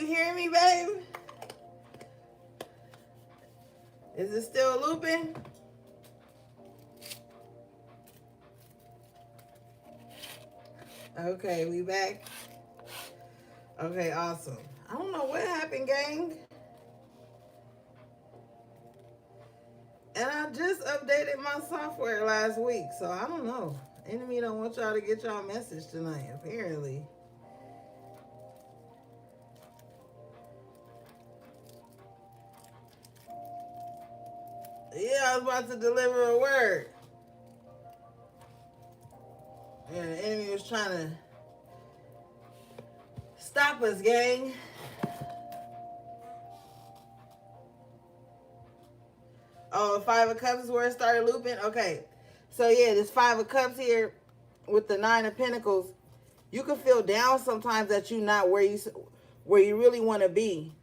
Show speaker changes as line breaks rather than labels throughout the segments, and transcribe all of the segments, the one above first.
hearing me, babe? Is it still looping? Okay, we back. Okay, awesome. I don't know what happened, gang. And I just updated my software last week, so I don't know. Enemy don't want y'all to get y'all message tonight, apparently. Yeah, I was about to deliver a word. And the enemy was trying to stop us, gang. Oh, 5 of Cups is where it started looping? Okay. So, yeah, this 5 of Cups here with the 9 of Pentacles. You can feel down sometimes that you're not where you really want to be.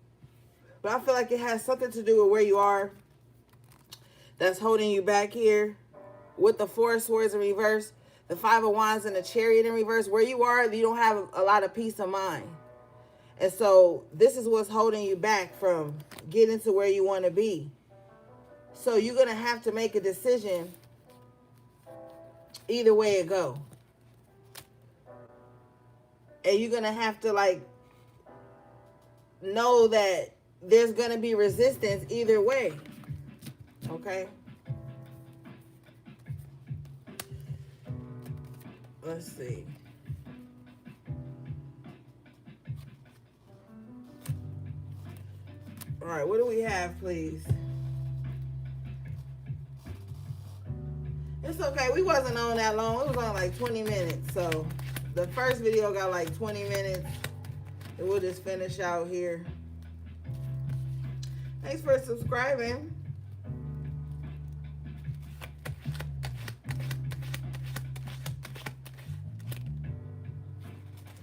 But I feel like it has something to do with where you are that's holding you back here. With the 4 of Swords in reverse, the 5 of Wands and the Chariot in reverse. Where you are, you don't have a lot of peace of mind. And so this is what's holding you back from getting to where you want to be. So you're going to have to make a decision either way it go. And you're going to have to, like, know that there's going to be resistance either way. Okay? Let's see. All right, what do we have, please? It's okay. We wasn't on that long. It was on like 20 minutes. So the first video got like 20 minutes. And we'll just finish out here. Thanks for subscribing.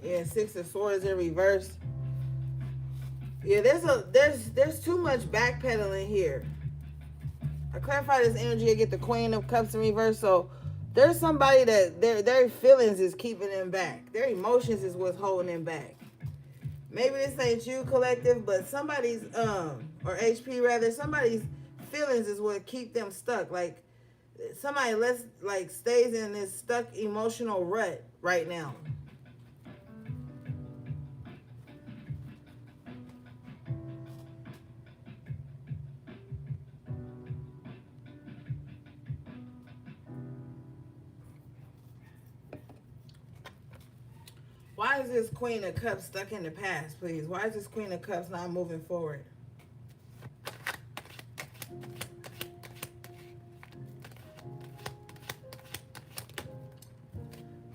Yeah, 6 of Swords in reverse. Yeah, there's too much backpedaling here. I clarify this energy. I get the Queen of Cups in reverse. So there's somebody that their feelings is keeping them back. Their emotions is what's holding them back. Maybe this ain't you, collective, but somebody's or HP rather, somebody's feelings is what keep them stuck. Like somebody stays in this stuck emotional rut right now. Why is this Queen of Cups stuck in the past, please? Why is this Queen of Cups not moving forward?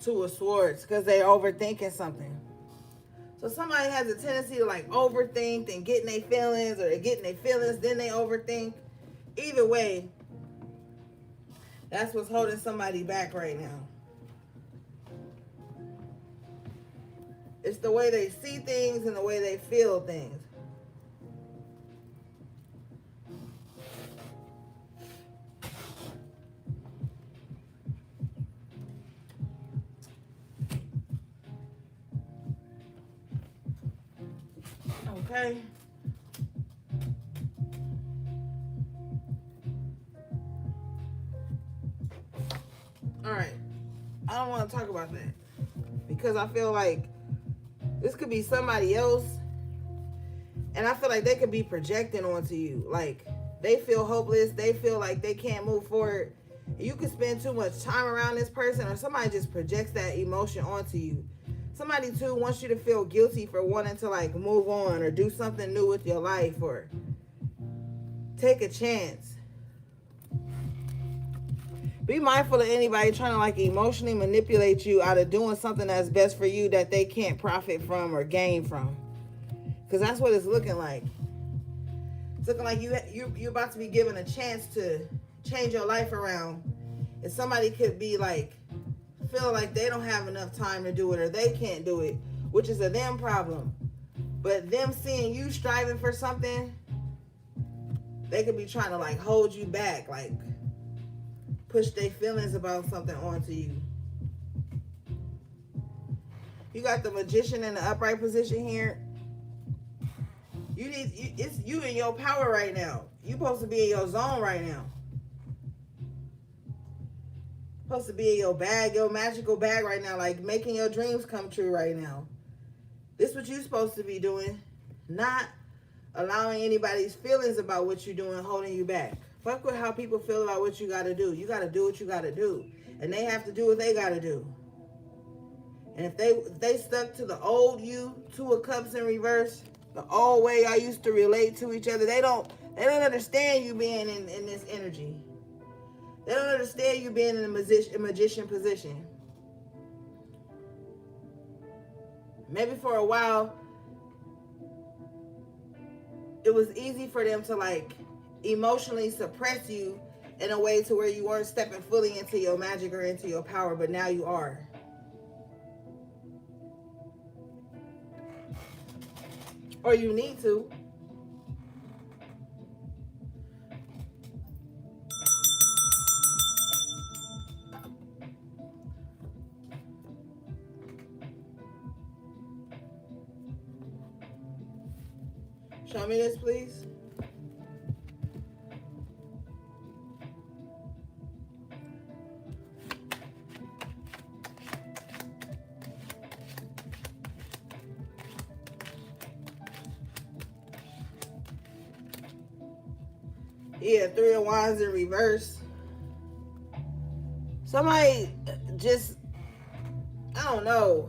Two of Swords, because they're overthinking something. So somebody has a tendency to like overthink and get in their feelings, or they're getting their feelings, then they overthink. Either way, that's what's holding somebody back right now. It's the way they see things and the way they feel things. Okay. All right. I don't want to talk about that because I feel like this could be somebody else, and I feel like they could be projecting onto you. Like, they feel hopeless. They feel like they can't move forward. You could spend too much time around this person, or somebody just projects that emotion onto you. Somebody, too, wants you to feel guilty for wanting to, like, move on or do something new with your life or take a chance. Be mindful of anybody trying to like emotionally manipulate you out of doing something that's best for you that they can't profit from or gain from. Because that's what it's looking like. It's looking like you're about to be given a chance to change your life around. And somebody could be like, feel like they don't have enough time to do it or they can't do it, which is a them problem. But them seeing you striving for something, they could be trying to like hold you back, like push their feelings about something onto you. You got the Magician in the upright position here. It's you in your power right now. You supposed to be in your zone right now. Supposed to be in your bag, your magical bag right now, like making your dreams come true right now. This is what you're supposed to be doing, not allowing anybody's feelings about what you're doing holding you back. Fuck with how people feel about what you gotta do. You gotta do what you gotta do, and they have to do what they gotta do. And if they stuck to the old you, Two of Cups in reverse, the old way I used to relate to each other, they don't understand you being in this energy. They don't understand you being in a magician position. Maybe for a while, it was easy for them to like emotionally suppress you in a way to where you weren't stepping fully into your magic or into your power, but now you are. Or you need to. Show me this, please. Yeah, Three of Wands in reverse. Somebody just, I don't know.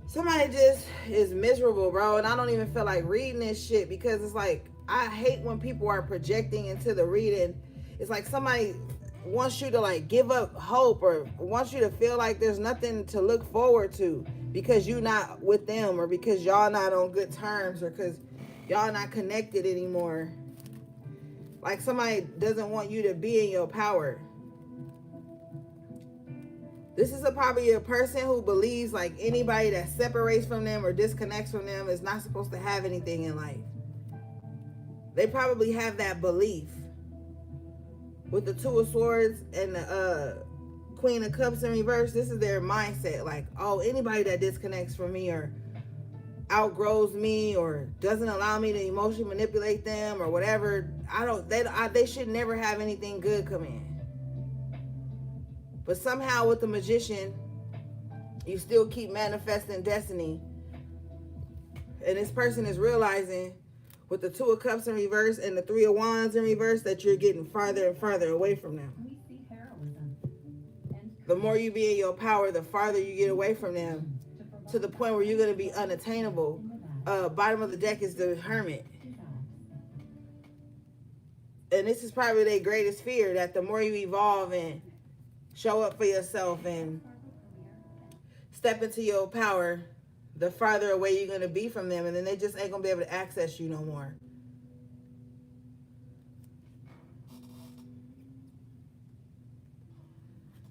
Somebody just is miserable, bro. And I don't even feel like reading this shit because it's like, I hate when people are projecting into the reading. It's like somebody wants you to like give up hope or wants you to feel like there's nothing to look forward to because you're not with them or because y'all not on good terms or because y'all not connected anymore. Like somebody doesn't want you to be in your power. This is probably a person who believes like anybody that separates from them or disconnects from them is not supposed to have anything in life. They probably have that belief. With the Two of Swords and the Queen of Cups in reverse, this is their mindset. Like, oh, anybody that disconnects from me or outgrows me or doesn't allow me to emotionally manipulate them or whatever, they should never have anything good come in. But somehow with the Magician, you still keep manifesting destiny. And this person is realizing with the Two of Cups in reverse and the Three of Wands in reverse that you're getting farther and farther away from them. The more you be in your power, the farther you get away from them to the point where you're going to be unattainable. Bottom of the deck is the Hermit. And this is probably their greatest fear, that the more you evolve and show up for yourself and step into your power, the farther away you're going to be from them. And then they just ain't going to be able to access you no more.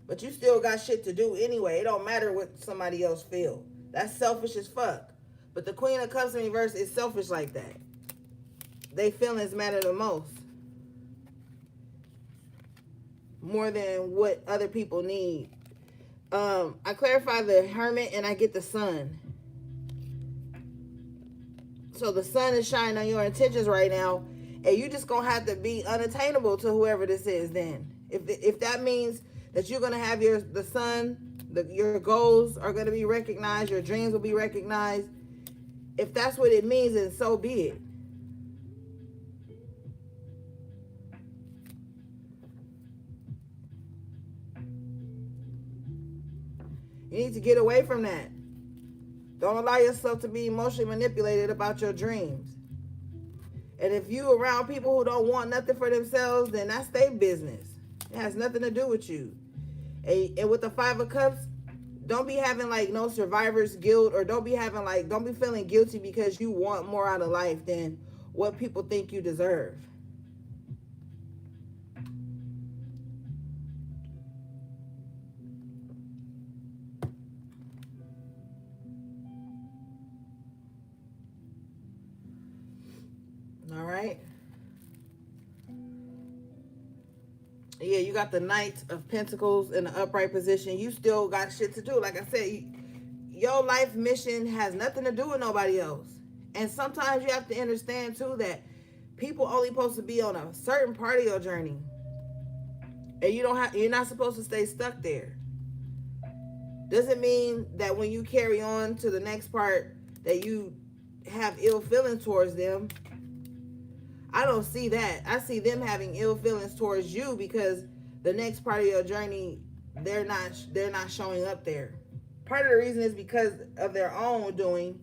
But you still got shit to do anyway. It don't matter what somebody else feel. That's selfish as fuck. But the Queen of Cups in reverse is selfish like that. They feelings matter the most. More than what other people need. I clarify the Hermit and I get the Sun. So the sun is shining on your intentions right now, and you just gonna have to be unattainable to whoever this is. Then, if that means that you're gonna have the sun, your goals are gonna be recognized, your dreams will be recognized. If that's what it means, then so be it. You need to get away from that. Don't allow yourself to be emotionally manipulated about your dreams. And if you around people who don't want nothing for themselves, then that's their business. It has nothing to do with you. And with the Five of Cups, don't be having like no survivor's guilt, or don't be feeling guilty because you want more out of life than what people think you deserve. All right. Yeah, you got the Knight of Pentacles in the upright position. You still got shit to do. Like I said, your life mission has nothing to do with nobody else. And sometimes you have to understand too that people only supposed to be on a certain part of your journey. And you're not supposed to stay stuck there. Doesn't mean that when you carry on to the next part that you have ill feelings towards them. I don't see that. I see them having ill feelings towards you because the next part of your journey they're not showing up there. Part of the reason is because of their own doing,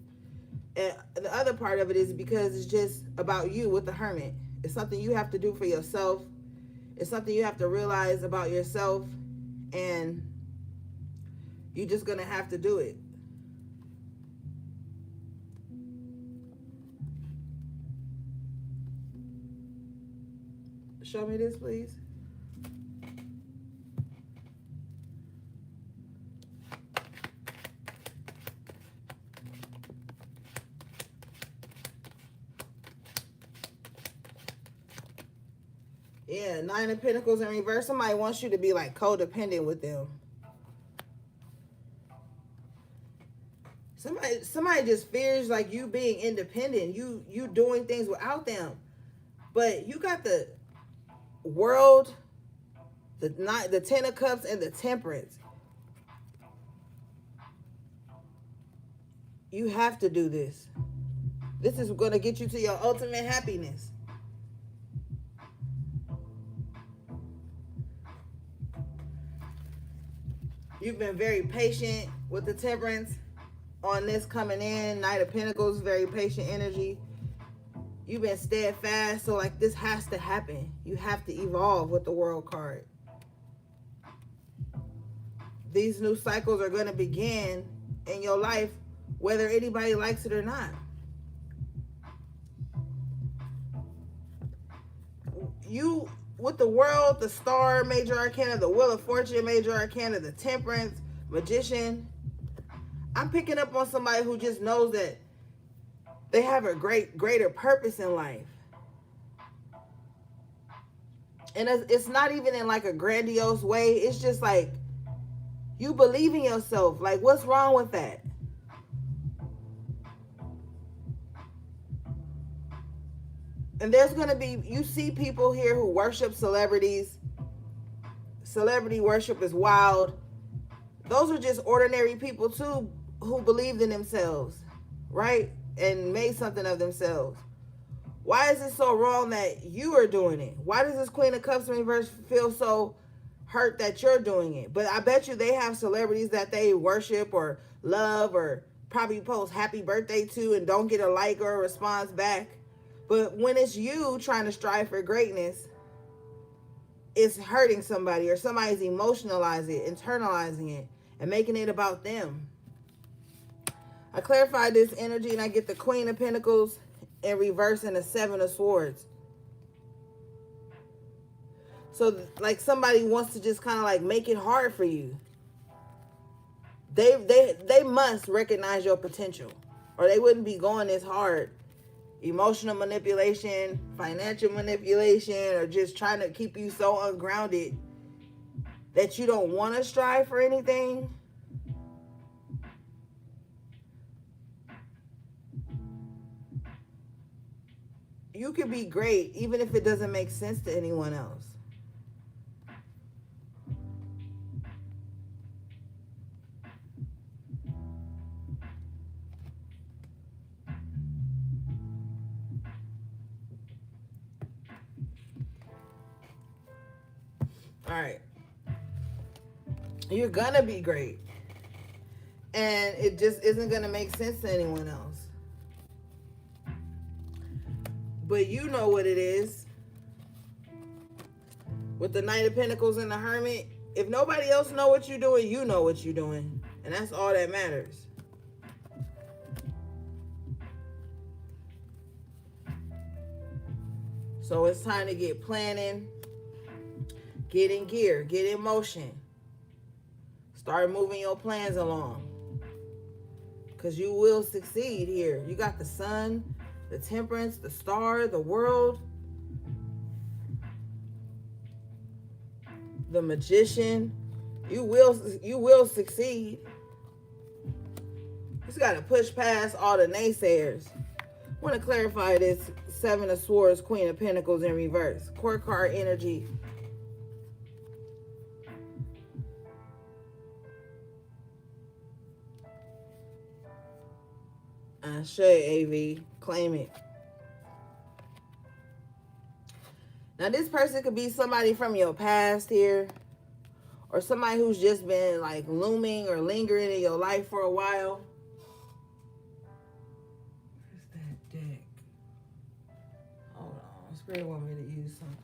and the other part of it is because it's just about you with the hermit. It's something you have to do for yourself. It's something you have to realize about yourself, and you're just gonna have to do it. Show me this, please. Yeah, Nine of Pentacles in reverse. Somebody wants you to be like codependent with them. Somebody just fears like you being independent, you doing things without them. But you got the World, the Ten of Cups, and the Temperance. You have to do this. This is going to get you to your ultimate happiness. You've been very patient with the Temperance on this coming in. Knight of Pentacles, very patient energy. You've been steadfast, so like this has to happen. You have to evolve with the World card. These new cycles are going to begin in your life, whether anybody likes it or not. You, with the World, the Star, Major Arcana, the Wheel of Fortune, Major Arcana, the Temperance, Magician, I'm picking up on somebody who just knows that they have a greater purpose in life. And it's not even in like a grandiose way. It's just like you believe in yourself. Like, what's wrong with that? And there's going to be, you see people here who worship celebrities. Celebrity worship is wild. Those are just ordinary people too who believed in themselves, right? And made something of themselves. Why is it so wrong that you are doing it? Why does this Queen of Cups in reverse feel so hurt that you're doing it? But I bet you they have celebrities that they worship or love or probably post happy birthday to and don't get a like or a response back. But when it's you trying to strive for greatness, it's hurting somebody, or somebody's emotionalizing it, internalizing it, and making it about them. I clarify this energy and I get the Queen of Pentacles in reverse and the Seven of Swords. So like somebody wants to just kind of like make it hard for you. They must recognize your potential, or they wouldn't be going this hard. Emotional manipulation, financial manipulation, or just trying to keep you so ungrounded that you don't want to strive for anything. You can be great even if it doesn't make sense to anyone else. All right. You're gonna be great. And it just isn't gonna make sense to anyone else. But you know what it is. With the Knight of Pentacles and the Hermit, if nobody else know what you're doing, you know what you're doing. And that's all that matters. So it's time to get planning, get in gear, get in motion. Start moving your plans along. Because you will succeed here. You got the Sun, the Temperance, the Star, the World, the Magician. You will succeed. You just got to push past all the naysayers. want to clarify this Seven of Swords, Queen of Pentacles in reverse. Court card energy. Ashe, AV. Claim it. Now, this person could be somebody from your past here, or somebody who's just been like looming or lingering in your life for a while. Where's that deck? Hold on. Spirit want me to use something.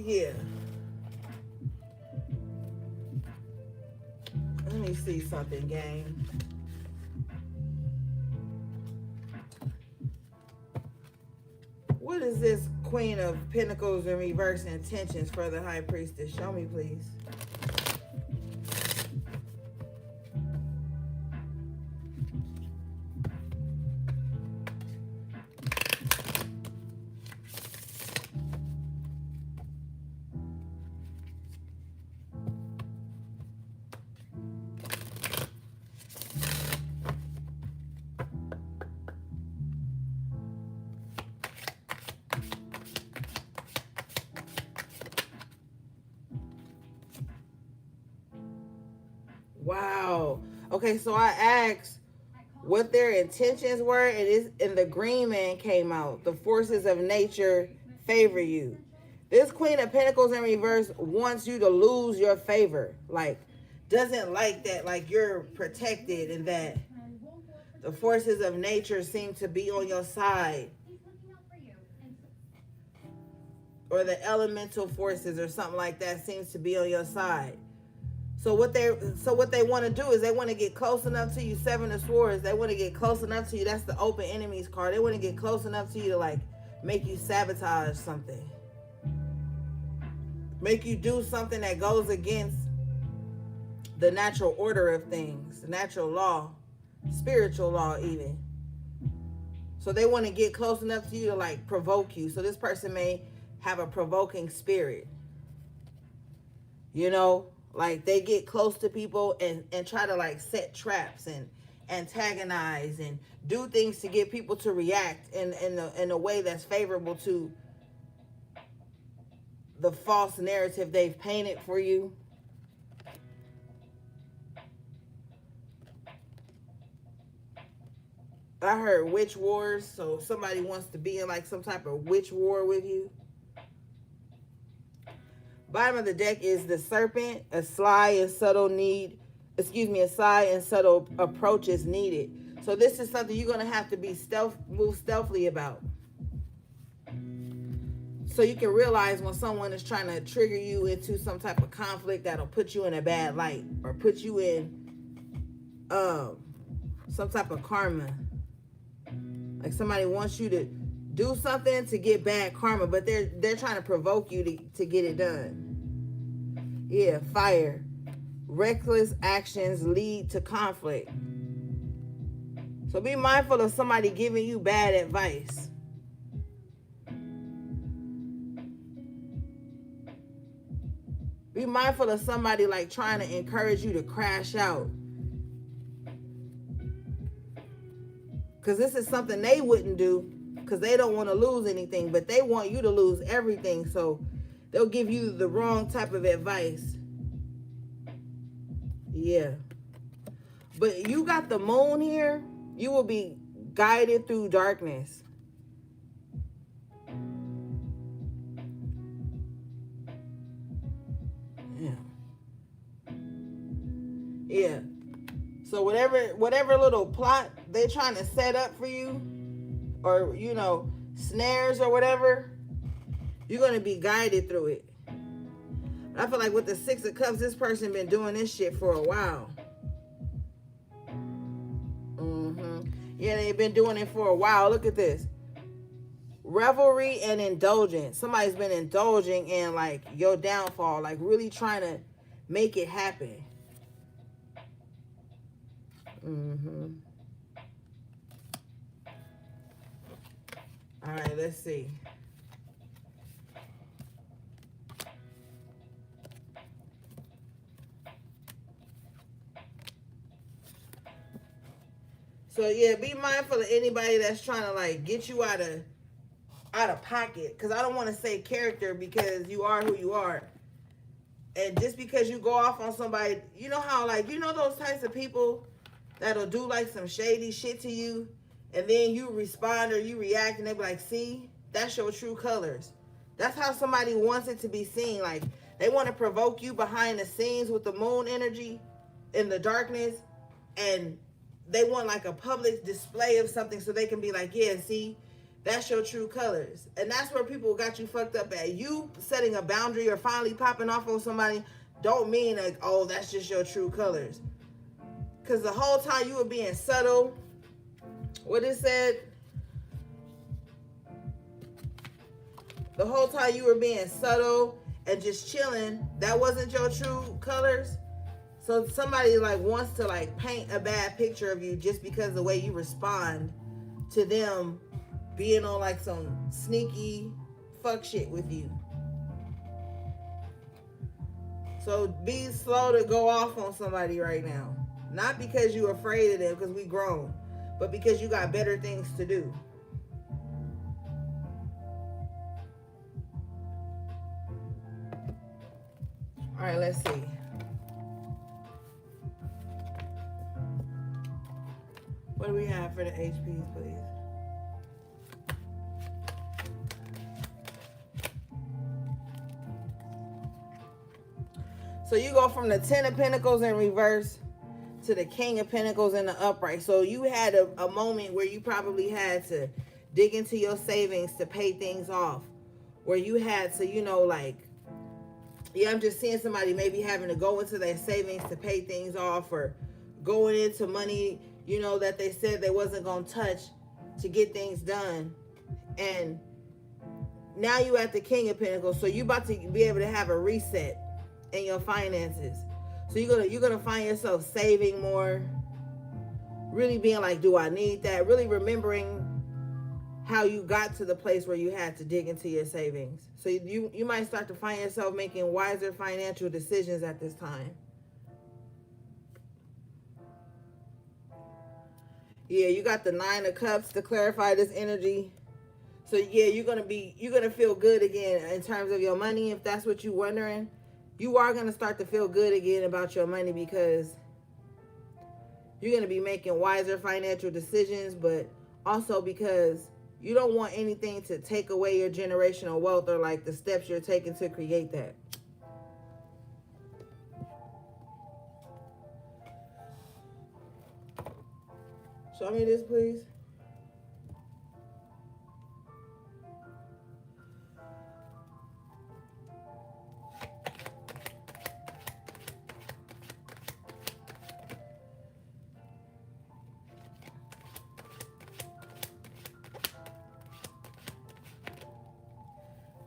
Yeah. Let me see something, gang. What is this Queen of Pentacles in reverse intentions for the High Priestess? Show me, please. Wow. Okay, so I asked what their intentions were, and the Green Man came out. The forces of nature favor you. This Queen of Pentacles in reverse wants you to lose your favor. Like, doesn't like that, like, you're protected and that the forces of nature seem to be on your side. Or the elemental forces or something like that seems to be on your side. So what they want to do is they want to get close enough to you. Seven of Swords. They want to get close enough to you. That's the open enemies card. They want to get close enough to you to like make you sabotage something. Make you do something that goes against the natural order of things, the natural law, spiritual law even. So they want to get close enough to you to like provoke you. So this person may have a provoking spirit. You know? Like they get close to people and try to like set traps and antagonize and do things to get people to react in a way that's favorable to the false narrative they've painted for you. I heard witch wars, so somebody wants to be in like some type of witch war with you. Bottom of the deck is the Serpent. A sly and subtle approach is needed. So this is something you're going to have to be move stealthily about. So you can realize when someone is trying to trigger you into some type of conflict that'll put you in a bad light or put you in some type of karma. Like somebody wants you to do something to get bad karma, but they're trying to provoke you to get it done. Yeah, fire. Reckless actions lead to conflict. So be mindful of somebody giving you bad advice. Be mindful of somebody like trying to encourage you to crash out. Because this is something they wouldn't do because they don't want to lose anything, but they want you to lose everything. So they'll give you the wrong type of advice. Yeah. But you got the moon here. You will be guided through darkness. Yeah. So whatever little plot they're trying to set up for you, or snares or whatever, you're gonna be guided through it. I feel like with the Six of Cups, this person been doing this shit for a while. Yeah, they've been doing it for a while. Look at this. revelry and indulgence. Somebody's been indulging in like your downfall, like really trying to make it happen. All right, let's see. So yeah, be mindful of anybody that's trying to like get you out of pocket. Because I don't want to say character, because you are who you are. And just because you go off on somebody, you know how like, you know those types of people that'll do like some shady shit to you, and then you respond or you react and they be like, see, that's your true colors. That's how somebody wants it to be seen. Like they want to provoke you behind the scenes with the moon energy in the darkness, and they want like a public display of something so they can be like, yeah, see, that's your true colors. And that's where people got you fucked up at. You setting a boundary or finally popping off on somebody don't mean like, oh, that's just your true colors. Because the whole time you were being subtle, what it said, the whole time you were being subtle and just chilling, that wasn't your true colors. So somebody like wants to like paint a bad picture of you just because of the way you respond to them being on like some sneaky fuck shit with you. So be slow to go off on somebody right now. Not because you're afraid of them, because we grown, but because you got better things to do. All right, let's see. What do we have for the HPs, please? So you go from the 10 of Pentacles in reverse to the King of Pentacles in the upright. So you had a moment where you probably had to dig into your savings to pay things off. Where you had to, you know, like, yeah, I'm just seeing somebody maybe having to go into their savings to pay things off, or going into money, you know, that they said they wasn't going to touch to get things done. And now you at the King of Pentacles. So you about to be able to have a reset in your finances. So you're gonna find yourself saving more, really being like, do I need that? Really remembering how you got to the place where you had to dig into your savings. So you might start to find yourself making wiser financial decisions at this time. Yeah, you got the 9 of Cups to clarify this energy. So yeah, you're gonna feel good again in terms of your money. If that's what you're wondering, you are gonna start to feel good again about your money, because you're gonna be making wiser financial decisions, but also because you don't want anything to take away your generational wealth, or like the steps you're taking to create that. Show me this, please.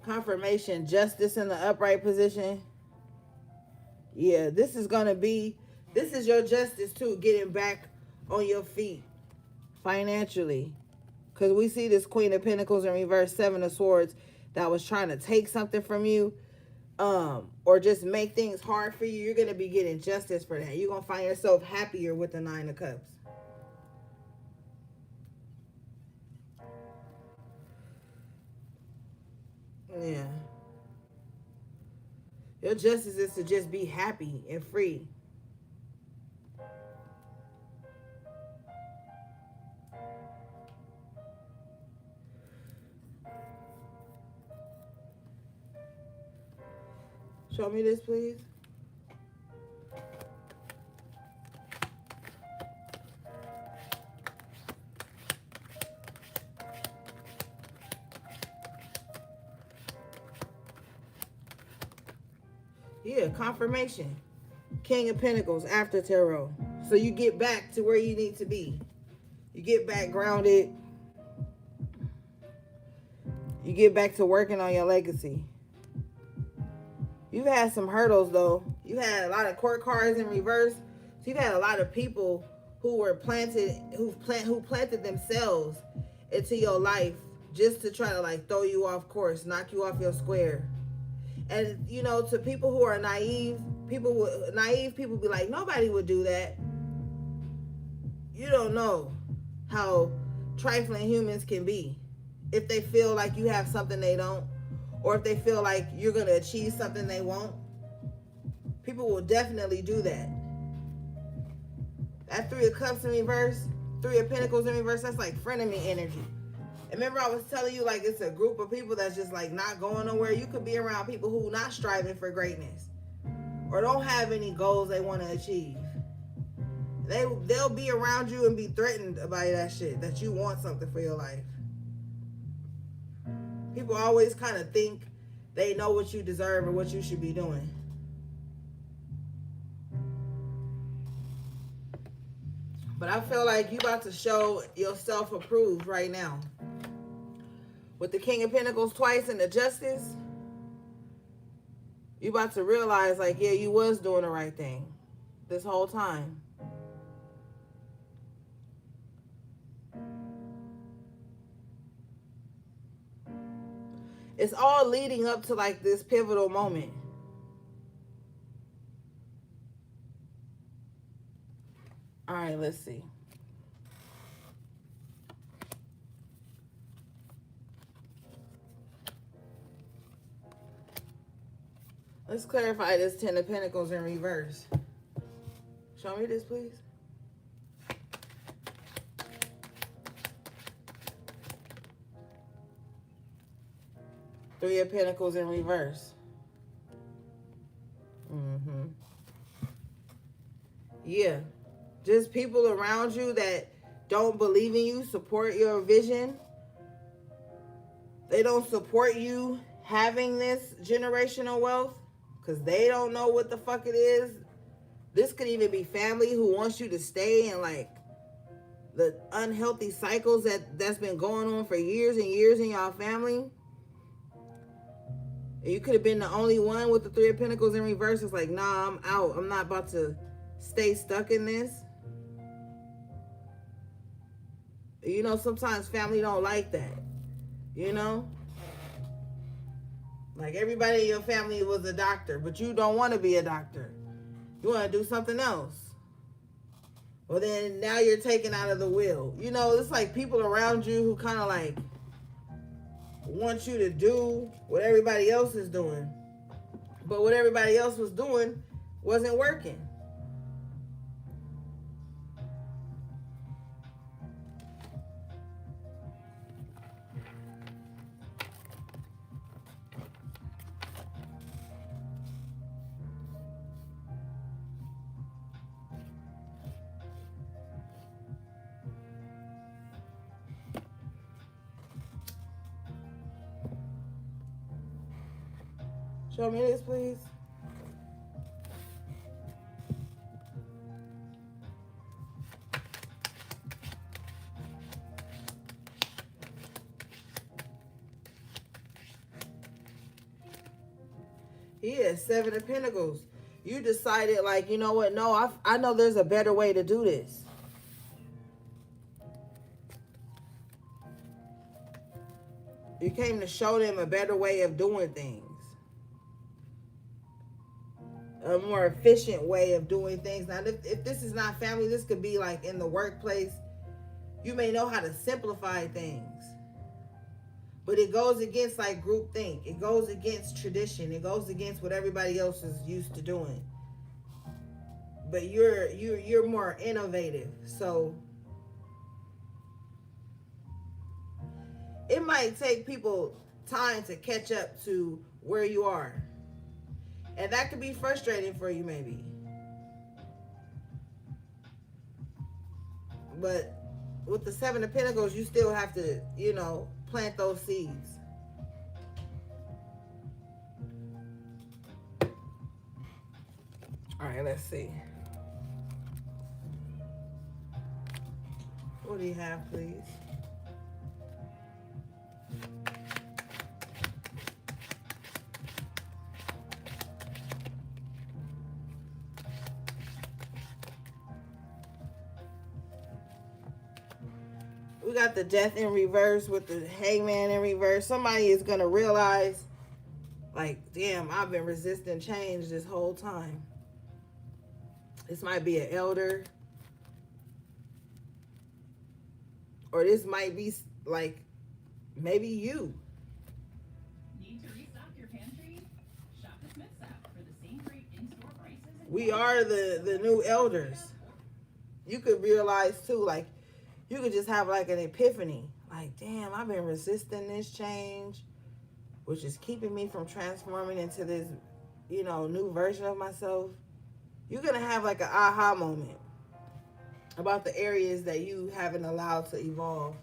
Confirmation, justice in the upright position. Yeah, this is your justice too, getting back on your feet financially. Because we see this Queen of Pentacles in reverse, 7 of Swords, that was trying to take something from you, or just make things hard for you. You're going to be getting justice for that. You're going to find yourself happier with the 9 of Cups. Yeah. Your justice is to just be happy and free. Show me this, please. Yeah, confirmation. King of Pentacles after Tarot. So you get back to where you need to be. You get back grounded. you get back to working on your legacy. You've had some hurdles though. You had a lot of court cards in reverse. So you've had a lot of people who were who planted themselves into your life just to try to like throw you off course, knock you off your square. And you know, to people who are naive people be like, nobody would do that. You don't know how trifling humans can be if they feel like you have something they don't, or if they feel like you're going to achieve something they won't. People will definitely do that. That 3 of Cups in reverse, 3 of Pentacles in reverse, that's like frenemy energy. And remember I was telling you, like, it's a group of people that's just like not going nowhere. You could be around people who not striving for greatness or don't have any goals they want to achieve. They'll be around you and be threatened by that shit, that you want something for your life. People always kind of think they know what you deserve or what you should be doing. But I feel like you about to show yourself approved right now. With the King of Pentacles twice and the Justice, you about to realize, like, yeah, you was doing the right thing this whole time. It's all leading up to like this pivotal moment. All right, let's see. Let's clarify this 10 of Pentacles in reverse. Show me this, please. Three of Pentacles in reverse. Yeah. Just people around you that don't believe in you, support your vision. They don't support you having this generational wealth because they don't know what the fuck it is. This could even be family who wants you to stay in like the unhealthy cycles that's been going on for years and years in y'all family. And you could have been the only one with the 3 of Pentacles in reverse. It's like, nah, I'm out. I'm not about to stay stuck in this. You know, sometimes family don't like that. You know? Like everybody in your family was a doctor, but you don't want to be a doctor. You want to do something else. Well, then now you're taken out of the will. You know, it's like people around you who kind of like want you to do what everybody else is doing. But what everybody else was doing wasn't working. Show me this, please. Yeah, 7 of Pentacles. You decided, like, you know what? No, I know there's a better way to do this. You came to show them a better way of doing things. A more efficient way of doing things. Now, if this is not family, this could be like in the workplace. You may know how to simplify things. But it goes against like groupthink. It goes against tradition. It goes against what everybody else is used to doing. But you're more innovative. So it might take people time to catch up to where you are. And that could be frustrating for you maybe. But with the 7 of Pentacles, you still have to, you know, plant those seeds. All right, let's see. What do you have, please? We got the death in reverse with the hangman in reverse. Somebody is going to realize, like, damn, I've been resisting change this whole time. This might be an elder. Or this might be, like, maybe you.
Need to restock your pantry? Shop the Smith's app for the same great in-store prices.
We are the new elders. You could realize, too, like, you could just have, like, an epiphany. Like, damn, I've been resisting this change, which is keeping me from transforming into this, new version of myself. You're going to have, like, an aha moment about the areas that you haven't allowed to evolve.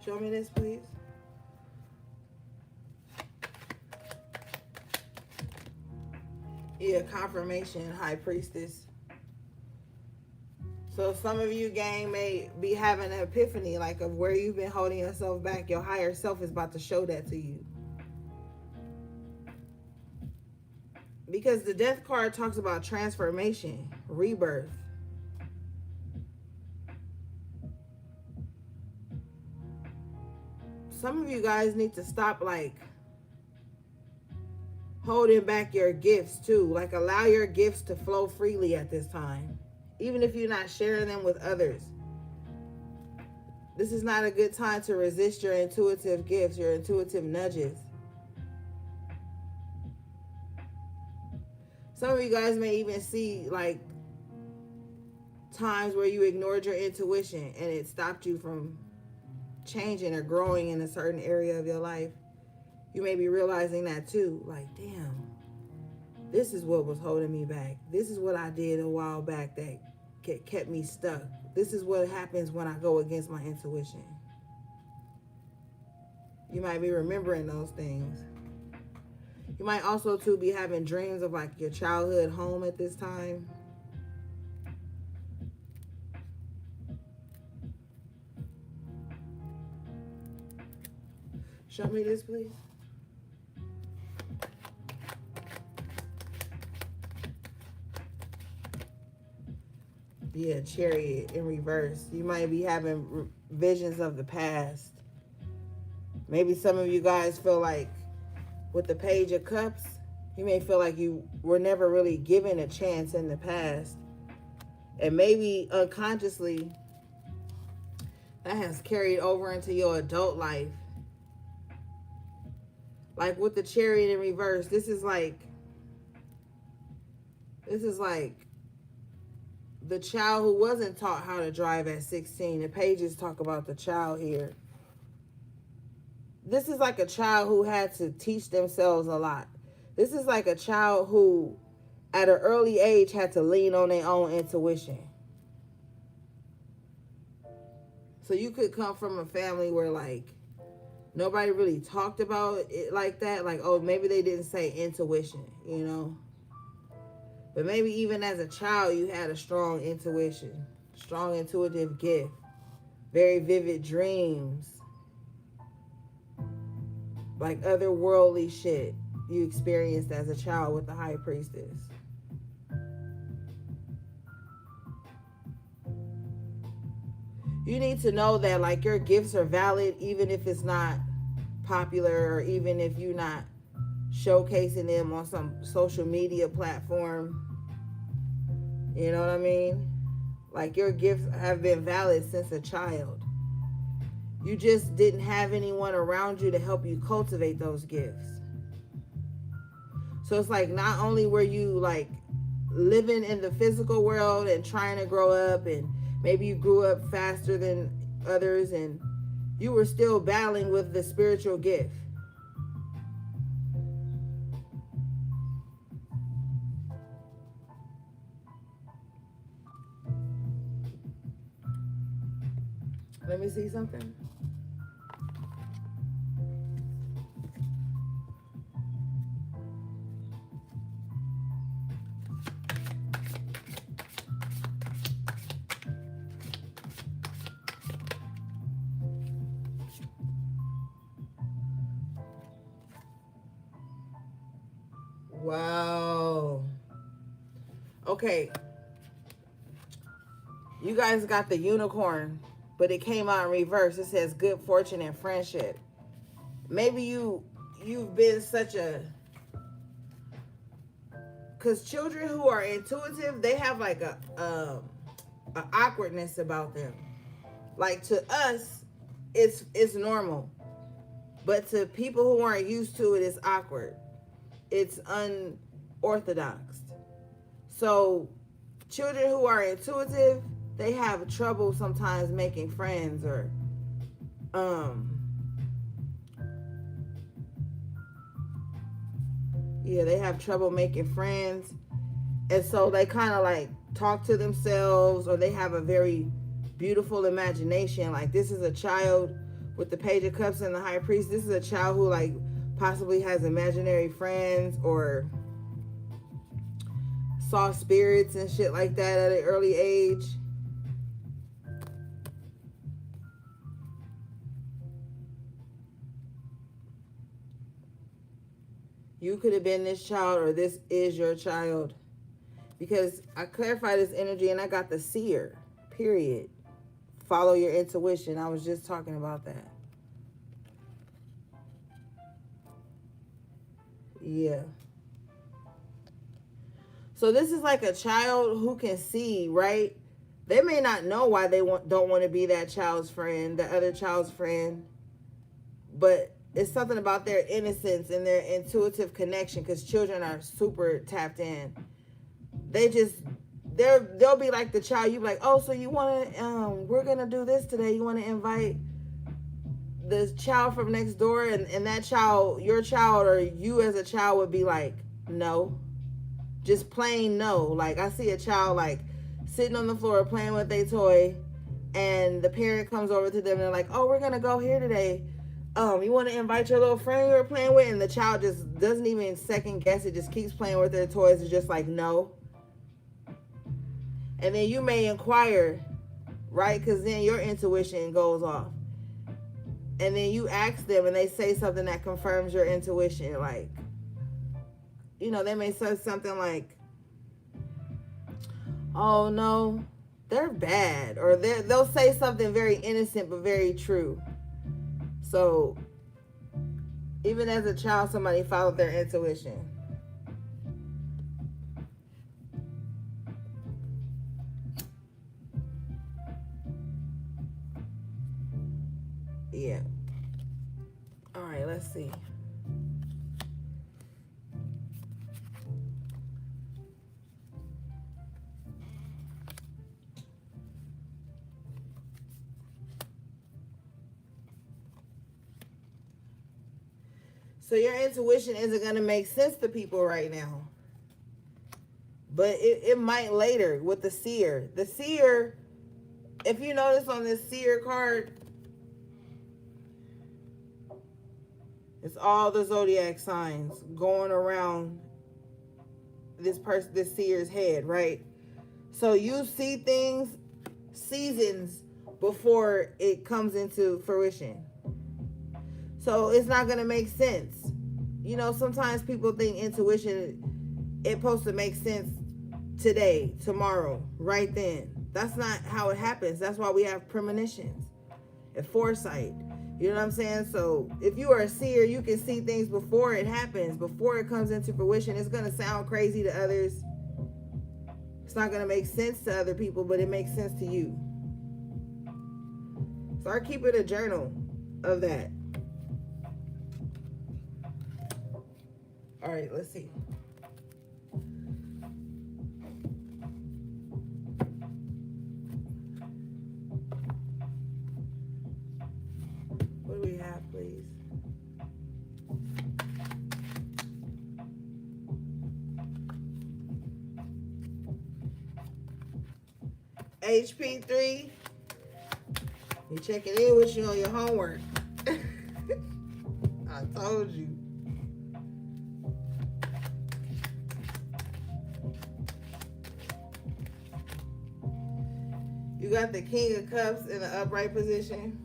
Show me this, please. Yeah, confirmation, High Priestess. So some of you, gang, may be having an epiphany, like, of where you've been holding yourself back. Your higher self is about to show that to you. Because the death card talks about transformation, rebirth. Some of you guys need to stop, like, holding back your gifts, too. Like, allow your gifts to flow freely at this time. Even if you're not sharing them with others. This is not a good time to resist your intuitive gifts, your intuitive nudges. Some of you guys may even see, like, times where you ignored your intuition and it stopped you from changing or growing in a certain area of your life. You may be realizing that too. Like, damn, this is what was holding me back. This is what I did a while back that kept me stuck. This is what happens when I go against my intuition. You might be remembering those things. You might also, too, be having dreams of, like, your childhood home at this time. Show me this, please. Yeah, Chariot in reverse. You might be having visions of the past. Maybe some of you guys feel like with the Page of Cups, you may feel like you were never really given a chance in the past. And maybe unconsciously, that has carried over into your adult life. Like with the Chariot in reverse, this is like the child who wasn't taught how to drive at 16. The pages talk about the child here. This is like a child who had to teach themselves a lot. This is like a child who, at an early age, had to lean on their own intuition. So you could come from a family where, like, nobody really talked about it like that. Like, oh, maybe they didn't say intuition, you know? But maybe even as a child, you had a strong intuition, strong intuitive gift, very vivid dreams, like otherworldly shit you experienced as a child with the High Priestess. You need to know that, like, your gifts are valid even if it's not popular or even if you're not showcasing them on some social media platform. You know what I mean? Like, your gifts have been valid since a child. You just didn't have anyone around you to help you cultivate those gifts. So it's like, not only were you, like, living in the physical world and trying to grow up, and maybe you grew up faster than others, and you were still battling with the spiritual gift. Let me see something. Wow. Okay, you guys got the unicorn, but it came out in reverse. It says good fortune and friendship. Maybe you've been such a, because children who are intuitive, they have like a awkwardness about them. Like to us, it's normal, but to people who aren't used to it, it's awkward. It's unorthodox. So children who are intuitive, they have trouble sometimes making friends, or yeah, they have trouble making friends. And so they kind of like talk to themselves, or they have a very beautiful imagination. Like this is a child with the Page of Cups and the High Priest. This is a child who like possibly has imaginary friends or saw spirits and shit like that at an early age. You could have been this child, or this is your child. Because I clarified this energy and I got the seer, period. Follow your intuition. I was just talking about that. Yeah. So this is like a child who can see, right? They may not know why they don't want to be that child's friend, the other child's friend. But it's something about their innocence and their intuitive connection, because children are super tapped in. They'll be like the child. You be like, oh, so you want to, we're going to do this today. You want to invite the child from next door, and that child, your child, or you as a child would be like, no, just plain no. Like I see a child like sitting on the floor playing with their toy, and the parent comes over to them and they're like, oh, we're going to go here today. You want to invite your little friend you were playing with? And the child just doesn't even second guess it, just keeps playing with their toys. It's just like, no. And then you may inquire, right? Because then your intuition goes off. And then you ask them and they say something that confirms your intuition. Like, you know, they may say something like, oh, no, they're bad. Or they'll say something very innocent but very true. So, even as a child, somebody followed their intuition. Yeah. All right, let's see. So your intuition isn't going to make sense to people right now. But it might later with the seer. The seer, if you notice on this seer card, it's all the zodiac signs going around this seer's head, right? So you see things seasons before it comes into fruition. So it's not going to make sense. You know, sometimes people think intuition, it's supposed to make sense today, tomorrow, right then. That's not how it happens. That's why we have premonitions and foresight. You know what I'm saying? So if you are a seer, you can see things before it happens, before it comes into fruition. It's going to sound crazy to others. It's not going to make sense to other people, but it makes sense to you. Start keeping a journal of that. All right, let's see. What do we have, please? HP3, you checking in with you on your homework. I told you. You got the King of Cups in the upright position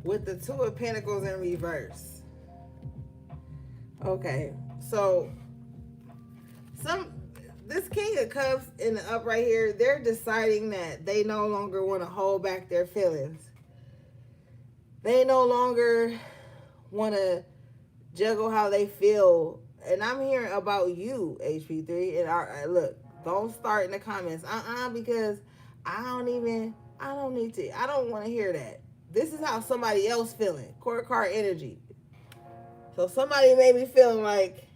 with the Two of Pentacles in reverse. Okay, so This King of Cups in the up right here, they're deciding that they no longer want to hold back their feelings. They no longer want to juggle how they feel. And I'm hearing about you, HP3. And look, don't start in the comments. Because I don't need to. I don't want to hear that. This is how somebody else feeling. Court card energy. So somebody may be feeling like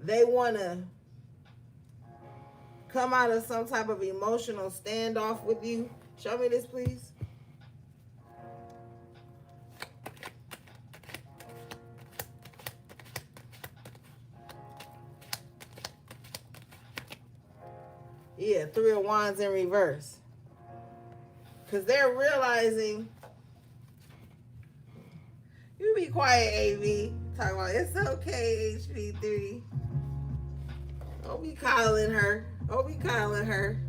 they want to come out of some type of emotional standoff with you. Show me this, please. Yeah, 3 of Wands in reverse. Because they're realizing... You be quiet, AV. Talking about, it's okay, HP3. Don't be coddling her. Don't be coddling her.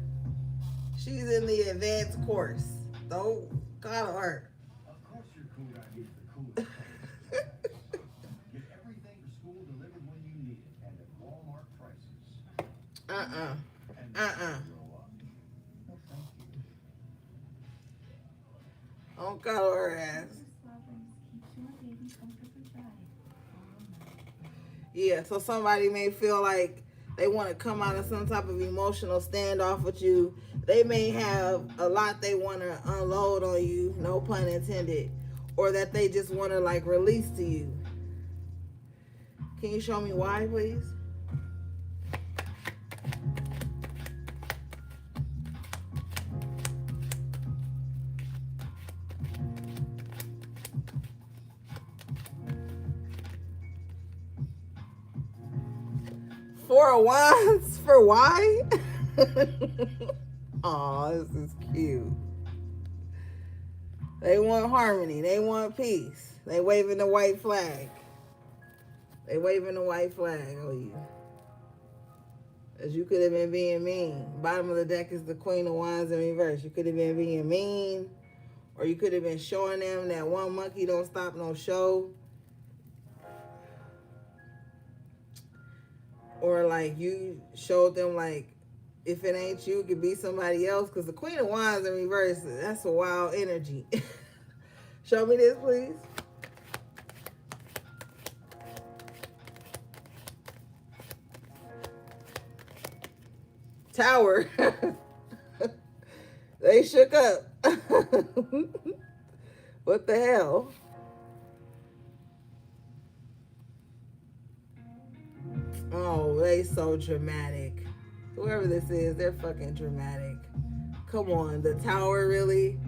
She's in the advanced course. Don't coddle her.
Of course you're cool out here for cool. Get everything for school delivered when you need it and at Walmart prices.
Don't coddle her ass. Yeah, so somebody may feel like they want to come out of some type of emotional standoff with you. They may have a lot they want to unload on you, no pun intended, or that they just want to like release to you. Can you show me why, please? Four of Wands for why? Aw, this is cute. They want harmony. They want peace. They waving the white flag. They waving the white flag on you. As you could have been being mean. Bottom of the deck is the Queen of Wands in reverse. You could have been being mean. Or you could have been showing them that one monkey don't stop no show. Or like you showed them like, if it ain't you, it could be somebody else. Because the Queen of Wands in reverse, that's a wild energy. Show me this, please. Tower. They shook up. What the hell? Oh, they so dramatic. Whoever this is, they're fucking dramatic. Come on, the Tower, really?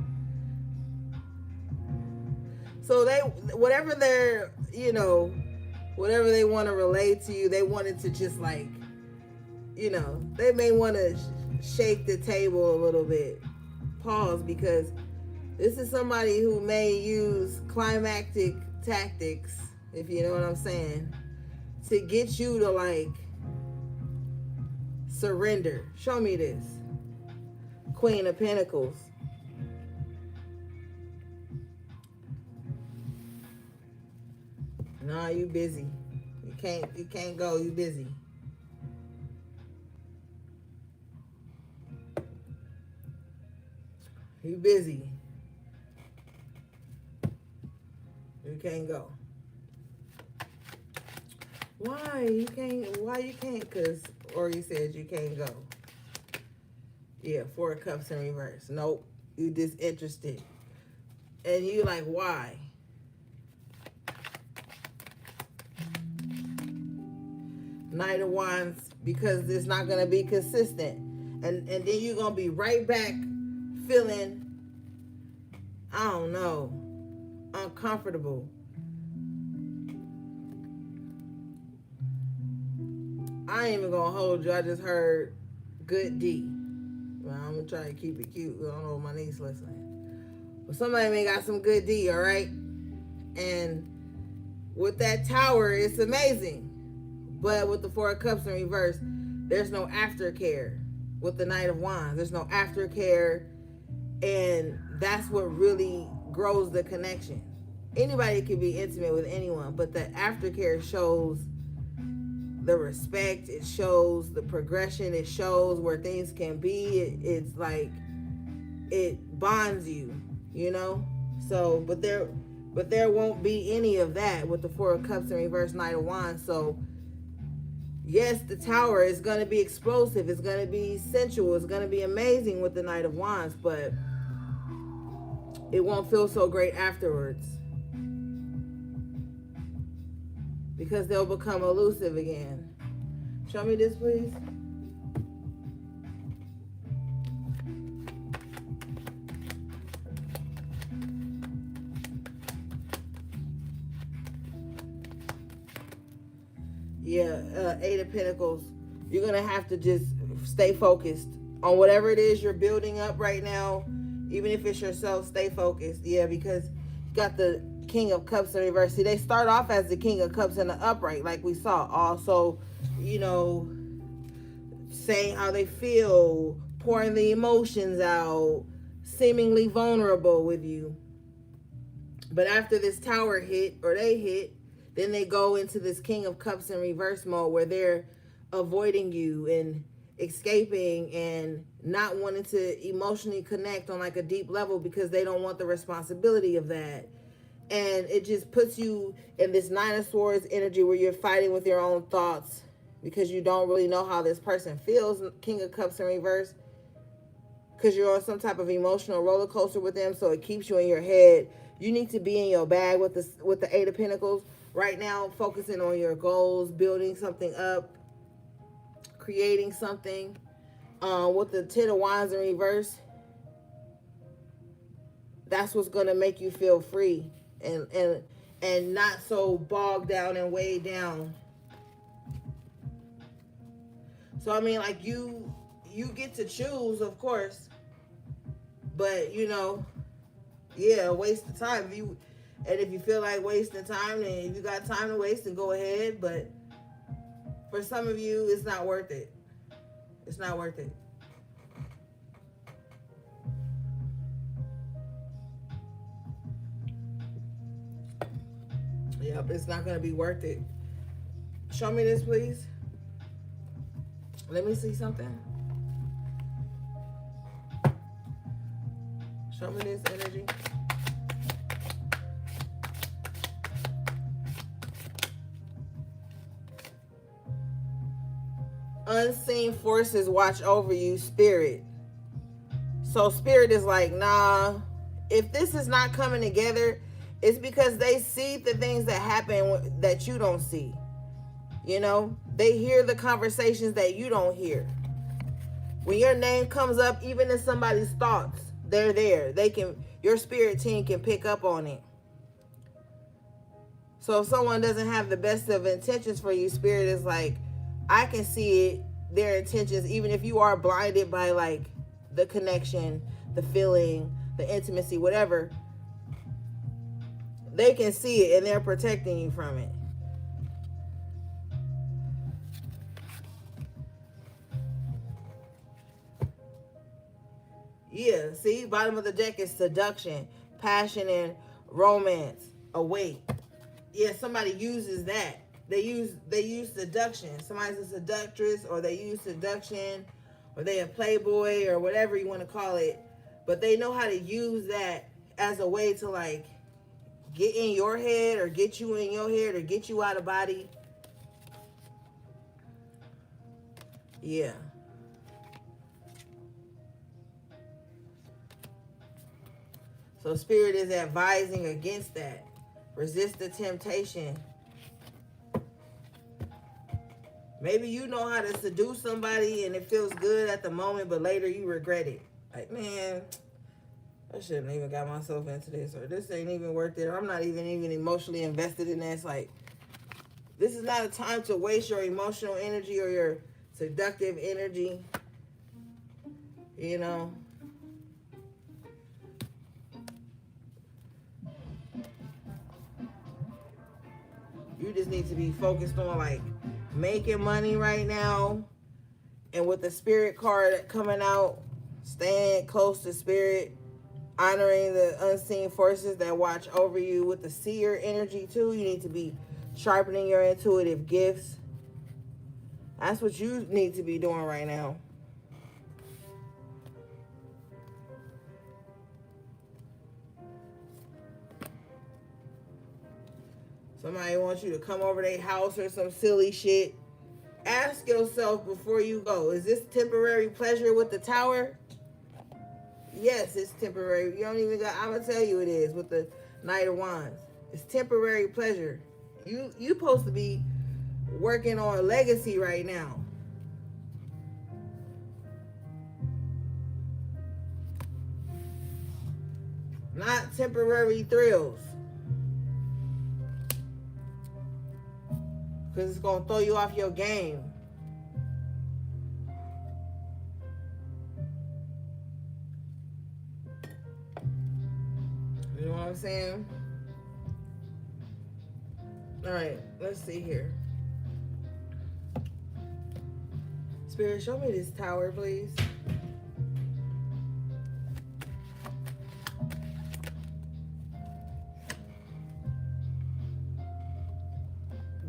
So they, whatever they're, whatever they want to relate to you, they wanted to just like, they may want to shake the table a little bit. Pause, because this is somebody who may use climactic tactics, if you know what I'm saying, to get you to like surrender. Show me this. Queen of Pentacles. Nah, you busy. You can't go, you busy. You busy. You can't go. Why you can't? Because Ori said you can't go. Yeah, 4 of Cups in reverse. Nope. You disinterested. And you like, why? Knight of Wands, because it's not going to be consistent. And then you're going to be right back feeling, I don't know, uncomfortable. I ain't even going to hold you. I just heard good D. Well, I'm going to try to keep it cute. I don't know if my niece listening. But somebody may got some good D, all right? And with that Tower, it's amazing. But with the 4 of Cups in reverse, there's no aftercare. With the Knight of Wands, there's no aftercare. And that's what really grows the connection. Anybody can be intimate with anyone, but the aftercare shows the respect, it shows the progression, it shows where things can be. It's like it bonds you, you know. So but there won't be any of that with the Four of Cups and reverse Knight of Wands. So yes, the Tower is going to be explosive, it's going to be sensual, it's going to be amazing with the Knight of Wands, but it won't feel so great afterwards, because they'll become elusive again. Show me this, please. Yeah, Eight of Pentacles. You're going to have to just stay focused on whatever it is you're building up right now. Even if it's yourself, stay focused. Yeah, because you got the King of Cups in reverse. See, they start off as the King of Cups in the upright, like we saw. Also, you know, saying how they feel, pouring the emotions out, seemingly vulnerable with you. But after this Tower hit, or they hit, then they go into this King of Cups in reverse mode where they're avoiding you and escaping and not wanting to emotionally connect on like a deep level because they don't want the responsibility of that. And it just puts you in this Nine of Swords energy where you're fighting with your own thoughts because you don't really know how this person feels. King of Cups in reverse, because you're on some type of emotional roller coaster with them, so it keeps you in your head. You need to be in your bag with the Eight of Pentacles right now, focusing on your goals, building something up, creating something. With the Ten of Wands in reverse, that's what's going to make you feel free and not so bogged down and weighed down. So I mean, like, you get to choose, of course, but you know, yeah, waste of time. If you feel like wasting time, then if you got time to waste, then go ahead. But for some of you, it's not worth it. It's not worth it. Yep, it's not going to be worth it. Show me this, please. Let me see something. Show me this energy. Unseen forces watch over you, Spirit. So Spirit is like, nah, if this is not coming together, it's because they see the things that happen that you don't see. You know, they hear the conversations that you don't hear. When your name comes up, even in somebody's thoughts, they're there. Your spirit team can pick up on it. So if someone doesn't have the best of intentions for you, Spirit is like, I can see it, their intentions, even if you are blinded by like the connection, the feeling, the intimacy, whatever. They can see it and they're protecting you from it. Yeah, see, bottom of the deck is seduction, passion, and romance. Await. Yeah, somebody uses that. They use seduction. Somebody's a seductress, or they use seduction, or they a playboy, or whatever you want to call it. But they know how to use that as a way to like get in your head, or get you in your head, or get you out of body. Yeah. So Spirit is advising against that. Resist the temptation. Maybe you know how to seduce somebody and it feels good at the moment, but later you regret it. Like, man, I shouldn't even got myself into this, or this ain't even worth it, or I'm not even emotionally invested in this. Like, this is not a time to waste your emotional energy or your seductive energy. You know? You just need to be focused on like making money right now. And with the Spirit card coming out, staying close to Spirit, honoring the unseen forces that watch over you. With the seer energy too, you need to be sharpening your intuitive gifts. That's what you need to be doing right now. Somebody wants you to come over their house or some silly shit. Ask yourself before you go, is this temporary pleasure with the Tower? Yes, it's temporary. You don't even got, I'm going to tell you it is with the Knight of Wands. It's temporary pleasure. You supposed to be working on legacy right now. Not temporary thrills. Because it's going to throw you off your game. You know what I'm saying? All right, let's see here. Spirit, show me this Tower, please.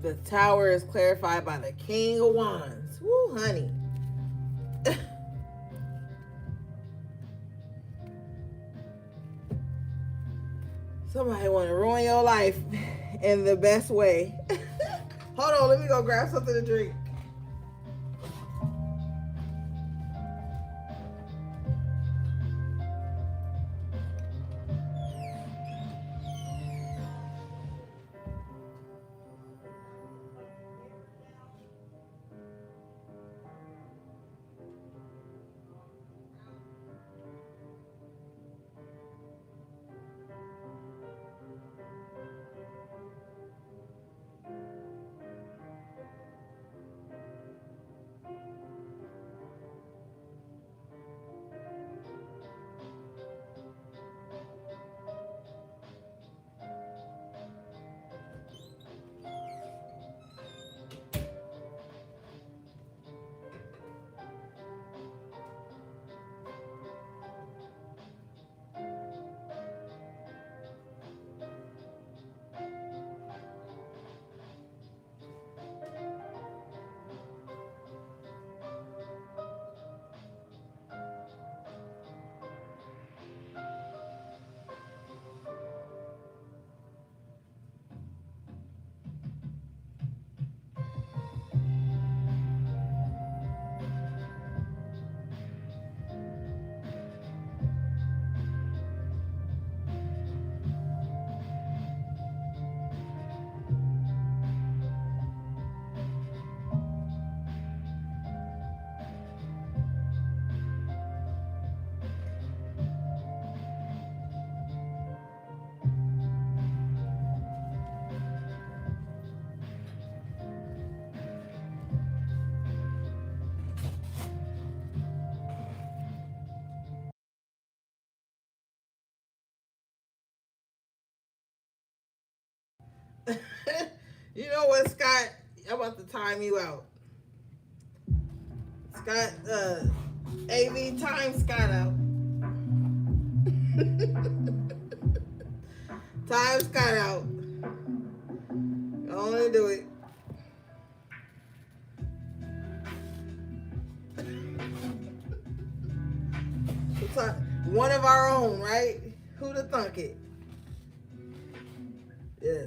The Tower is clarified by the King of Wands. Woo, honey. Somebody want to ruin your life in the best way. Hold on, let me go grab something to drink. You know what, Scott? I'm about to time you out. Scott, AV, time Scott out. Time Scott out. I only do it. One of our own, right? Who'd have thunk it? Yeah.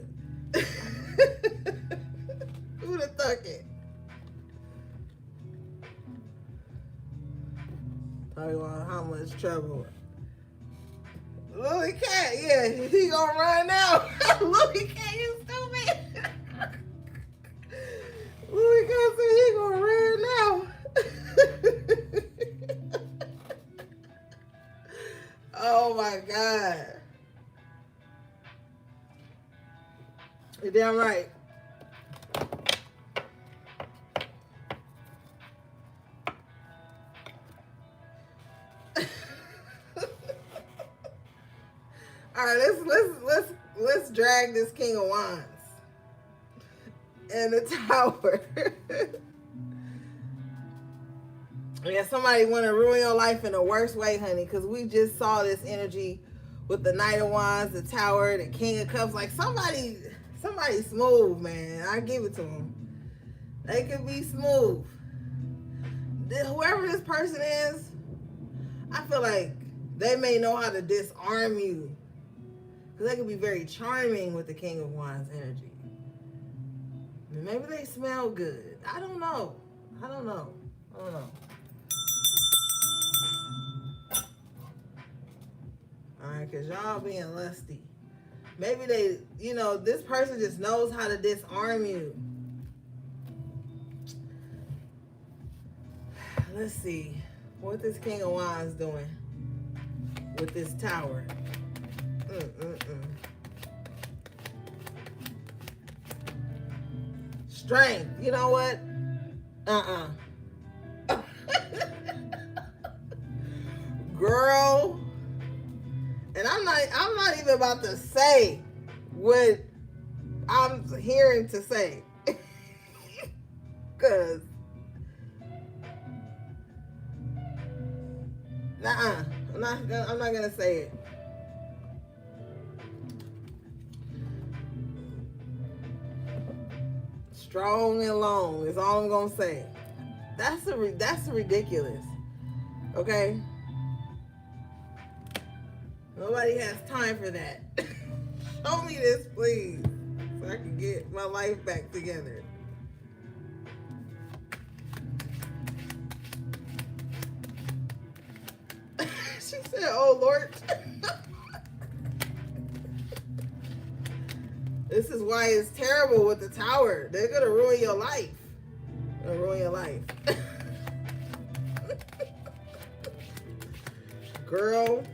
Who'd have thunk it? Talking about how much trouble. Louis Cat, yeah, he gonna run now. Louis Cat, you stupid. Louis Cat said he gonna run now. Oh my God. You're damn right. All right, let's drag this King of Wands and the Tower. Yeah, somebody want to ruin your life in the worst way, honey, because we just saw this energy with the Knight of Wands, the Tower, the King of Cups. Like somebody smooth, man. I give it to them. They can be smooth. whoever this person is, I feel like they may know how to disarm you. Because they can be very charming with the King of Wands energy. Maybe they smell good. I don't know. Alright, because y'all being lusty. Maybe they, this person just knows how to disarm you. Let's see. What this King of Wands doing with this tower? Strength. You know what? Girl. And I'm not even about to say what I'm hearing to say. Cause I'm not gonna say it. Strong and long is all I'm gonna say. That's ridiculous. Okay? Nobody has time for that. Show me this, please, so I can get my life back together. She said, "Oh Lord." This is why it's terrible with the tower. They're gonna ruin your life. Girl,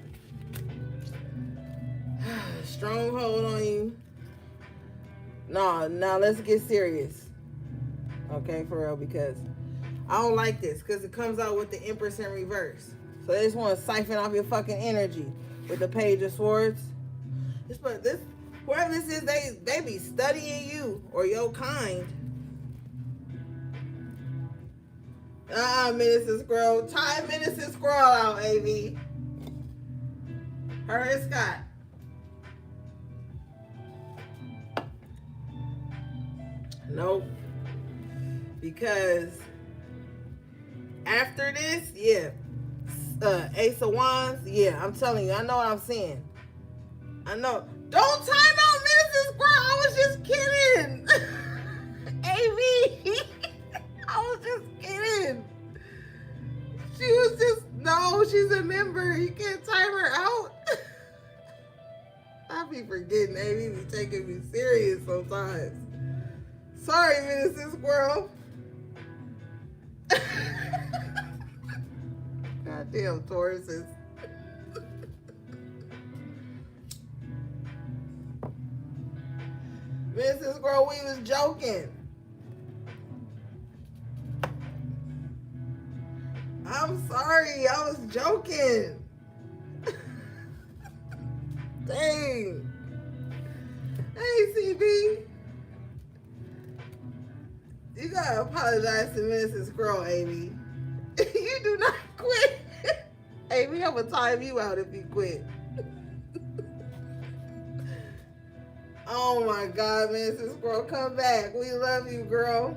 stronghold on you. Now let's get serious. Okay, for real, because I don't like this, because it comes out with the Empress in reverse. So they just want to siphon off your fucking energy with the Page of Swords. Whoever this is, they be studying you or your kind. Minister Squirrel. Time Minister Squirrel out, AV. Her and Scott. Nope. Because after this, Ace of Wands, I'm telling you, I know what I'm saying. I know. Don't time out Minister Squirrel. I was just kidding. AV. I was just kidding. She's a member. You can't time her out. I be forgetting. AV be taking me serious sometimes. Sorry, Minister Squirrel. Goddamn Tauruses. Mrs. Squirrel, we was joking. I'm sorry, I was joking. Dang. Hey, CB. You gotta apologize to Mrs. Squirrel, Amy. You do not quit. Amy, I'm gonna time you out if you quit. Oh my God, Mrs. Squirrel, come back. We love you, girl.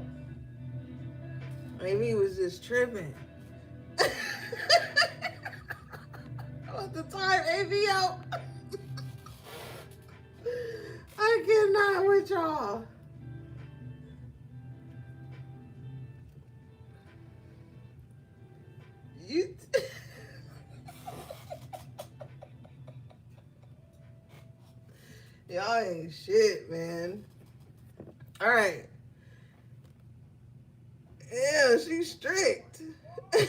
Amy was just tripping. I want to time Amy out. I cannot with y'all. Y'all ain't shit, man. All right. Yeah, she's strict. I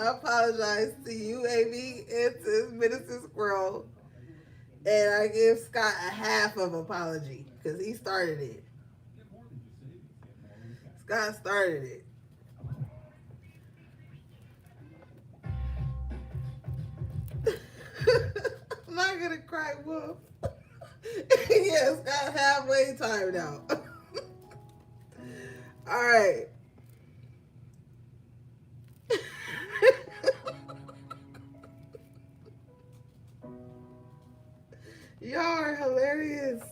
apologize to you, Amy, and to Minister Squirrel. And I give Scott a half of apology because he started it. Scott started it. I'm not going to cry wolf. Yeah, Scott halfway timed out. All right. Y'all are hilarious.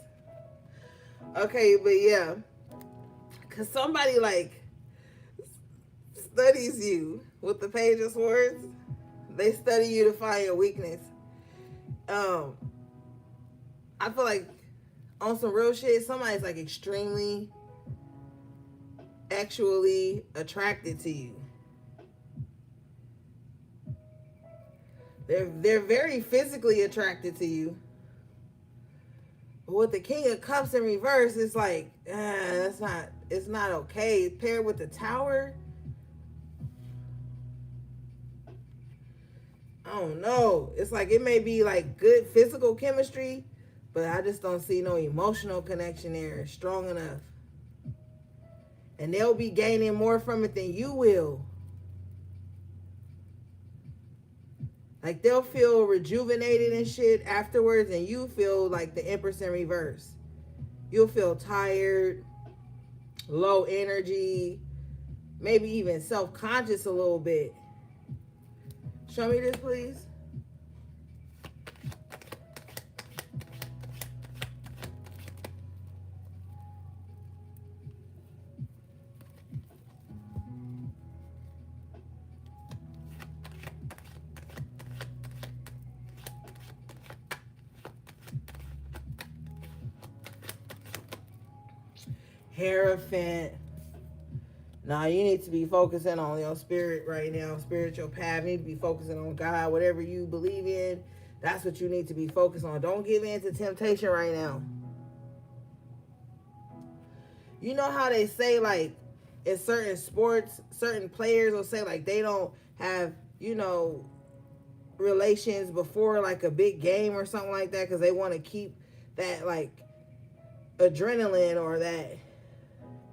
Okay, but yeah. Cause somebody studies you with the Page of Swords. They study you to find your weakness. I feel like on some real shit, somebody's like extremely actually attracted to you. They're very physically attracted to you. But with the King of Cups in reverse, it's like, it's not okay. Paired with the Tower, I don't know. It's like it may be like good physical chemistry, but I just don't see no emotional connection there strong enough. And they'll be gaining more from it than you will. Like they'll feel rejuvenated and shit afterwards, and you feel like the Empress in reverse. You'll feel tired, low energy, maybe even self-conscious a little bit. Show me this, please. Hierophant. Nah, you need to be focusing on your spirit right now, spiritual path. You need to be focusing on God, whatever you believe in. That's what you need to be focused on. Don't give in to temptation right now. You know how they say, like, in certain sports, certain players will say, like, they don't have, relations before, like, a big game or something like that because they want to keep that, like, adrenaline or that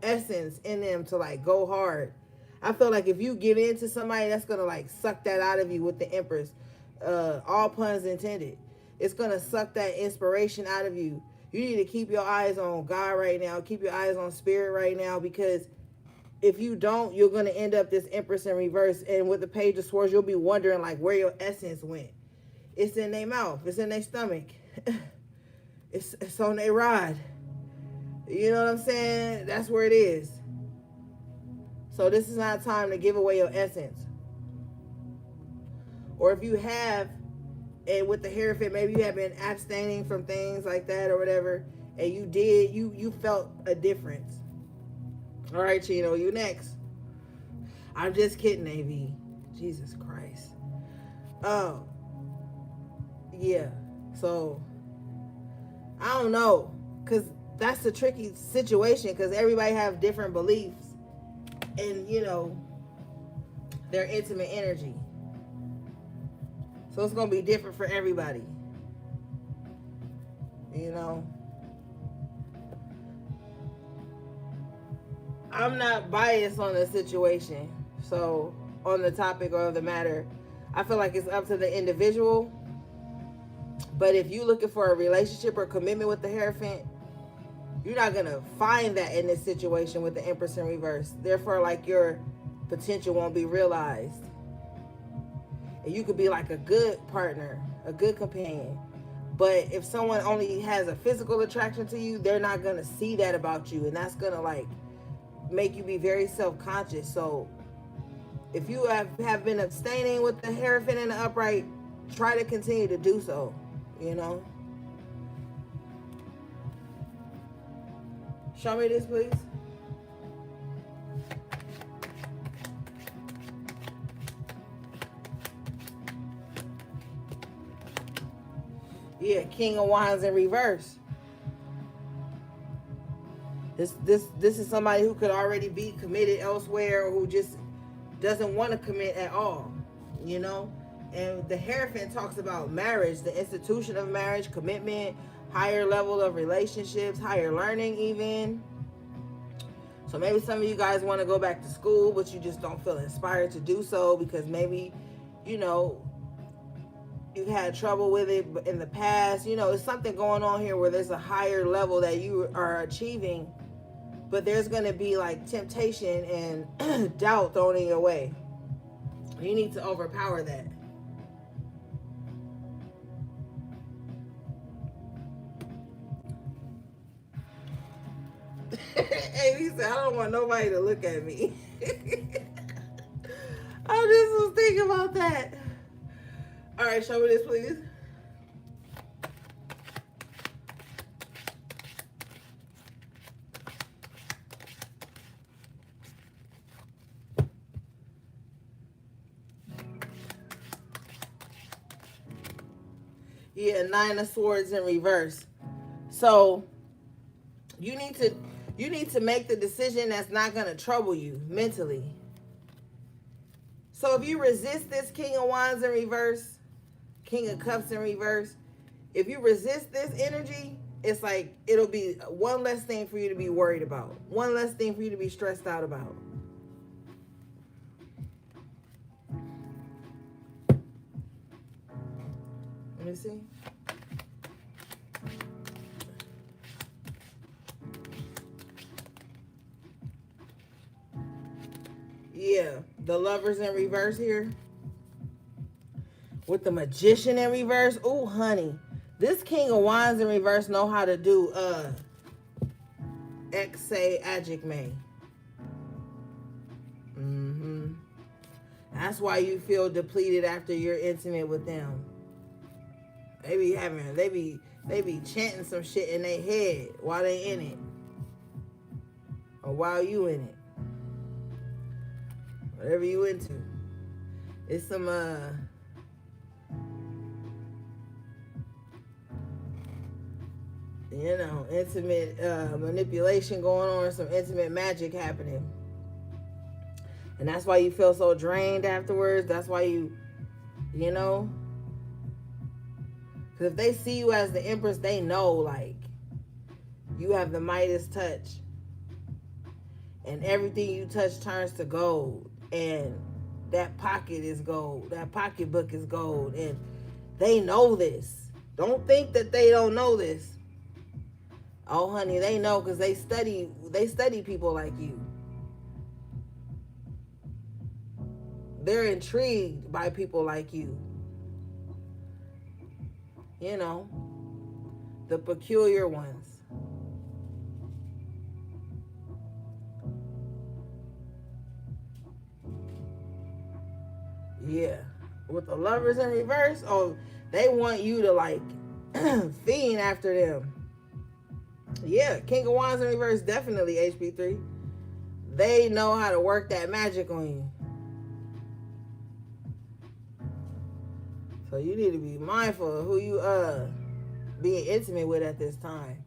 essence in them to like go hard. I feel like if you give in to somebody, that's gonna like suck that out of you with the Empress. All puns intended. It's gonna suck that inspiration out of you. You need to keep your eyes on God right now. Keep your eyes on spirit right now, because if you don't, you're gonna end up this Empress in reverse. And with the Page of Swords, you'll be wondering like where your essence went. It's in their mouth. It's in their stomach. It's on their rod. You know what I'm saying? That's where it is. So this is not time to give away your essence. Or if you have, and with the Hierophant, maybe you have been abstaining from things like that or whatever, and you felt a difference. All right, Chino, you next. I'm just kidding, AV. Jesus Christ. Oh, yeah. So, I don't know, because that's a tricky situation because everybody have different beliefs and their intimate energy. So it's gonna be different for everybody. I'm not biased on the situation. So on the topic or the matter, I feel like it's up to the individual. But if you're looking for a relationship or commitment with the Hierophant, you're not going to find that in this situation with the Empress in reverse. Therefore, like, your potential won't be realized. And you could be like a good partner, a good companion. But if someone only has a physical attraction to you, they're not going to see that about you. And that's going to, like, make you be very self-conscious. So if you have been abstaining with the Hierophant in the upright, try to continue to do so, Show me this, please. Yeah, King of Wands in reverse. This is somebody who could already be committed elsewhere, or who just doesn't want to commit at all, And the Hierophant talks about marriage, the institution of marriage, commitment, higher level of relationships, higher learning even. So maybe some of you guys want to go back to school, but you just don't feel inspired to do so because maybe, you've had trouble with it in the past. It's something going on here where there's a higher level that you are achieving, but there's going to be like temptation and doubt thrown in your way. You need to overpower that. Hey, he said, I don't want nobody to look at me. I just was thinking about that. All right, show me this, please. Yeah, Nine of Swords in reverse. So you need to make the decision that's not gonna trouble you mentally. So if you resist this King of Wands in reverse, King of Cups in reverse, if you resist this energy, it's like it'll be one less thing for you to be worried about. One less thing for you to be stressed out about. Let me see. Yeah, the Lovers in reverse here. With the Magician in reverse. Oh, honey. This King of Wands in reverse know how to do exe adjecme. That's why you feel depleted after you're intimate with them. They be chanting some shit in their head while they in it. Or while you in it. Whatever you into. It's some intimate manipulation going on, some intimate magic happening. And that's why you feel so drained afterwards. That's why because if they see you as the Empress, they know, like, you have the Midas touch. And everything you touch turns to gold. And that pocket is gold. That pocketbook is gold. And they know this. Don't think that they don't know this. Oh, honey, they know because they study people like you. They're intrigued by people like you. The peculiar ones. Yeah. With the Lovers in reverse, they want you to, like, fiend after them. Yeah, King of Wands in reverse, definitely HP3. They know how to work that magic on you. So you need to be mindful of who you being intimate with at this time.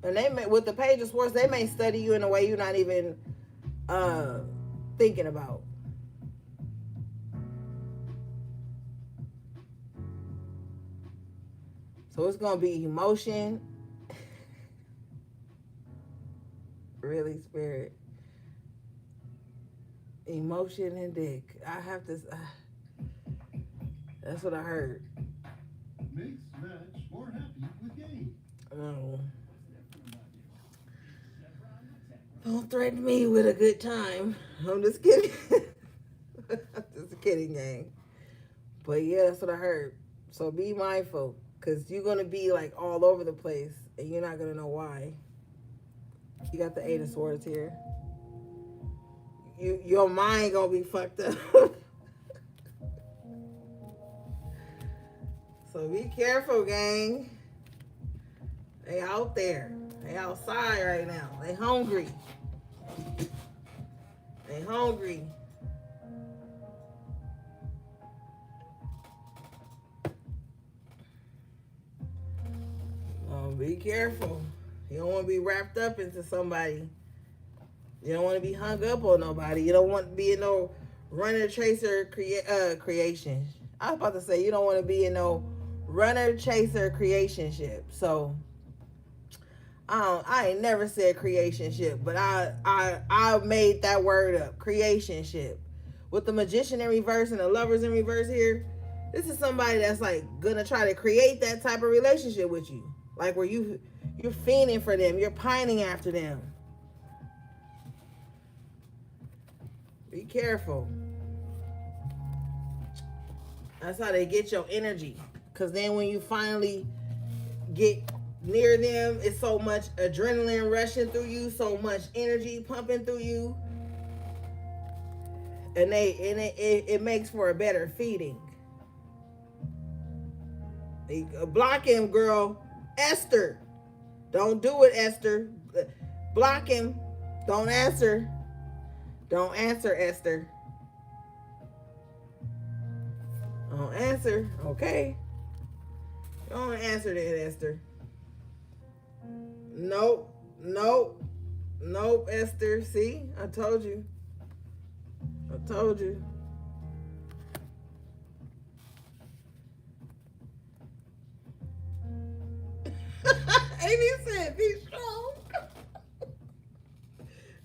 And with the Page of Swords, they may study you in a way you're not even thinking about. So it's going to be emotion. Really, Spirit. Emotion and dick. I have to... that's what I heard.
Mix, match, or happy with game.
Oh. Don't threaten me with a good time. I'm just kidding. Just kidding, gang. But yeah, that's what I heard. So be mindful. Because you're going to be, like, all over the place. And you're not going to know why. You got the Eight of Swords here. Your mind going to be fucked up. So be careful, gang. They out there. They outside right now. They hungry. They hungry. Be careful. You don't want to be wrapped up into somebody. You don't want to be hung up on nobody. You don't want to be in no runner chaser creation. I was about to say you don't want to be in no runner chaser creationship. So I ain't never said creationship, but I made that word up. Creationship. With the Magician in reverse and the Lovers in reverse here, this is somebody that's, like, gonna try to create that type of relationship with you. Like, where you're fiending for them. You're pining after them. Be careful. That's how they get your energy. Because then when you finally get near them, it's so much adrenaline rushing through you, so much energy pumping through you. and it makes for a better feeding. Block him, girl. Esther, don't do it, Esther. Block him. Don't answer. Don't answer, Esther. Don't answer. Okay. Don't answer that, Esther. Nope. Nope. Nope, Esther. See? I told you. I told you. Amy said, be strong.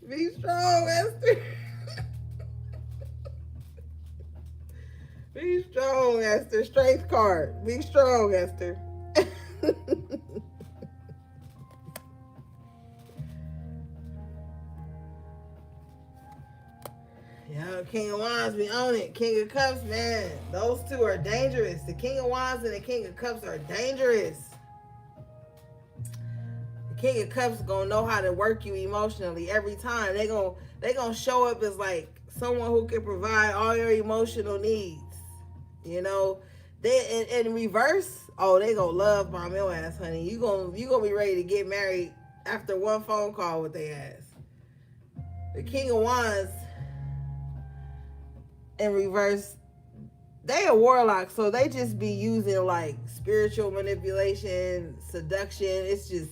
Be strong, Esther. Be strong, Esther. Strength card. Be strong, Esther. Yeah, King of Wands be on it. King of Cups, man. Those two are dangerous. The King of Wands and the King of Cups are dangerous. The King of Cups gonna know how to work you emotionally every time. They gonna show up as like someone who can provide all your emotional needs. You know, they in reverse. Oh, they gonna love bomb your ass, honey. You gonna be ready to get married after one phone call with their ass. The King of Wands in reverse, they a warlock, so they just be using like spiritual manipulation, seduction. It's just,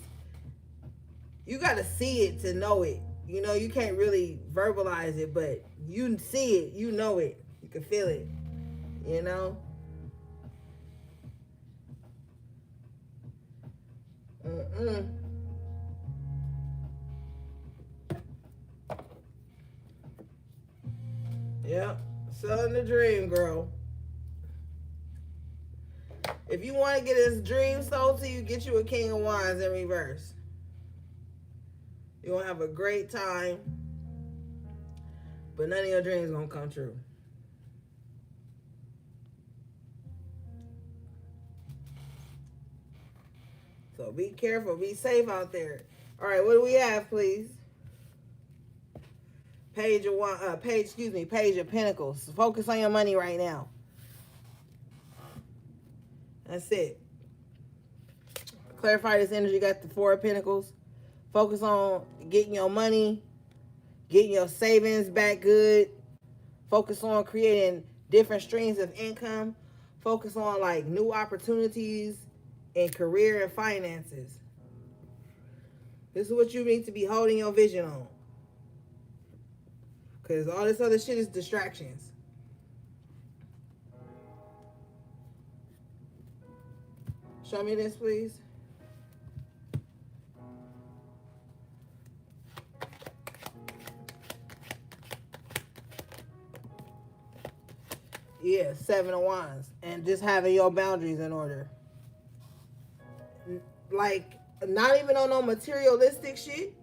you gotta see it to know it. You know, you can't really verbalize it, but you see it, you know it, you can feel it. You know. Yep. Selling the dream, girl. If you want to get his dream sold to you, get you a King of Wands in reverse. You're going to have a great time, but none of your dreams going to come true. So be careful, be safe out there. All right, what do we have, please? Page of Pentacles. Focus on your money right now. That's it. Clarify this energy. You got the Four of Pentacles. Focus on getting your money, getting your savings back good. Focus on creating different streams of income. Focus on like new opportunities in career and finances. This is what you need to be holding your vision on. Because all this other shit is distractions. Show me this, please. Yeah, Seven of Wands. And just having your boundaries in order. Like, not even on no materialistic shit.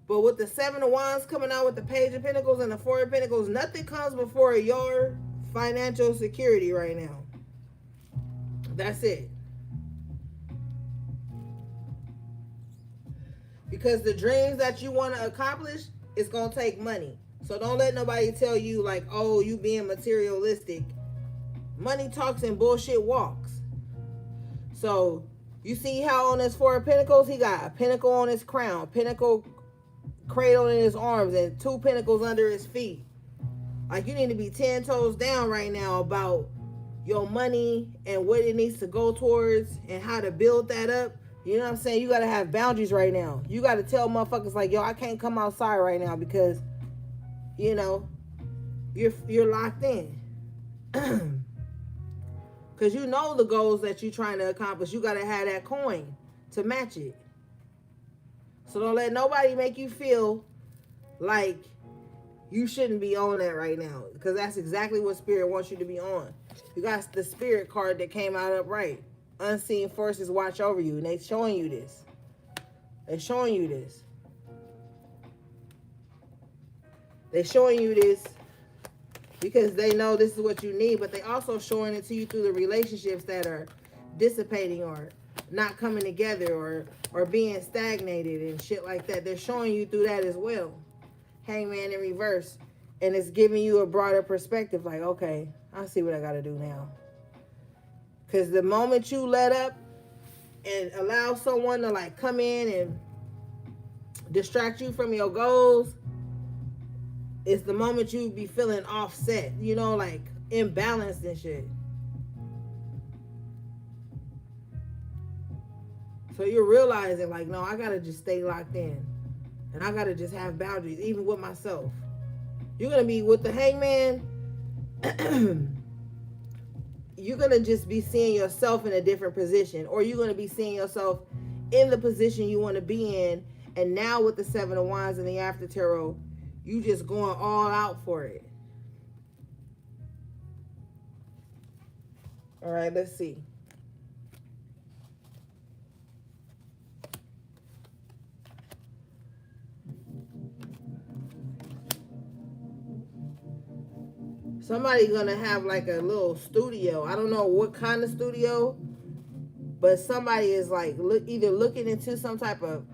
But with the Seven of Wands coming out with the Page of Pentacles and the Four of Pentacles, nothing comes before your financial security right now. That's it. Because the dreams that you want to accomplish, it's going to take money. So don't let nobody tell you like, oh, you being materialistic. Money talks and bullshit walks. So you see how on this Four of Pentacles, he got a pentacle on his crown, pentacle cradle in his arms, and two pentacles under his feet. Like, you need to be 10 toes down right now about your money and what it needs to go towards and how to build that up. You know what I'm saying? You got to have boundaries right now. You got to tell motherfuckers like, yo, I can't come outside right now because, you know, you're locked in. Because you know the goals that you're trying to accomplish. You got to have that coin to match it. So don't let nobody make you feel like you shouldn't be on that right now. Because that's exactly what Spirit wants you to be on. You got the Spirit card that came out upright. Unseen forces watch over you. And they're showing you this. They're showing you this. They're showing you this because they know this is what you need. But they also showing it to you through the relationships that are dissipating or not coming together or being stagnated and shit like that. They're showing you through that as well. Hangman in reverse. And it's giving you a broader perspective. Like, okay, I see what I got to do now. Because the moment you let up and allow someone to like come in and distract you from your goals, it's the moment you be feeling offset, you know, like imbalanced and shit. So you're realizing like, no, I gotta just stay locked in. And I gotta just have boundaries, even with myself. You're gonna be with the hangman, you're gonna just be seeing yourself in a different position. Or you're gonna be seeing yourself in the position you wanna be in. And now with the 7 of Wands and the After Tarot, you just going all out for it. All right, let's see. Somebody gonna have like a little studio. I don't know what kind of studio, but somebody is like either looking into some type of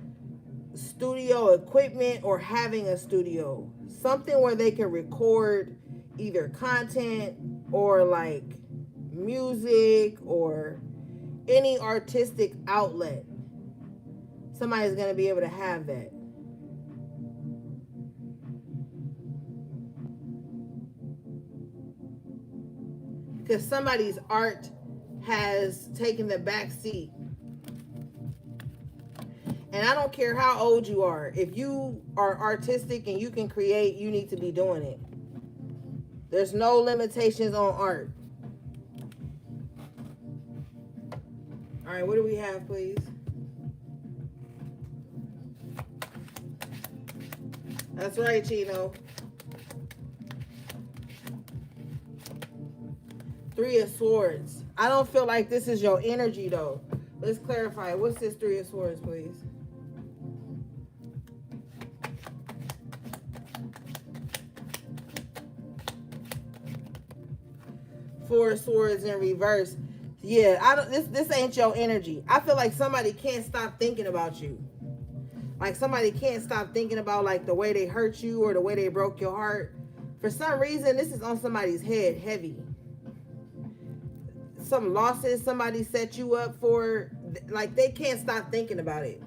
studio equipment or having a studio. Something where they can record either content or like music or any artistic outlet. Somebody's gonna be able to have that. Because somebody's art has taken the back seat. And I don't care how old you are. If you are artistic and you can create, you need to be doing it. There's no limitations on art. All right, what do we have, please? That's right, Chino. 3 of Swords. I don't feel like this is your energy, though. Let's clarify. What's this 3 of Swords, please? Four of Swords in reverse. Yeah, I don't. This ain't your energy. I feel like somebody can't stop thinking about you. Like somebody can't stop thinking about like the way they hurt you or the way they broke your heart. For some reason, this is on somebody's head heavy. Some losses somebody set you up for, like they can't stop thinking about it.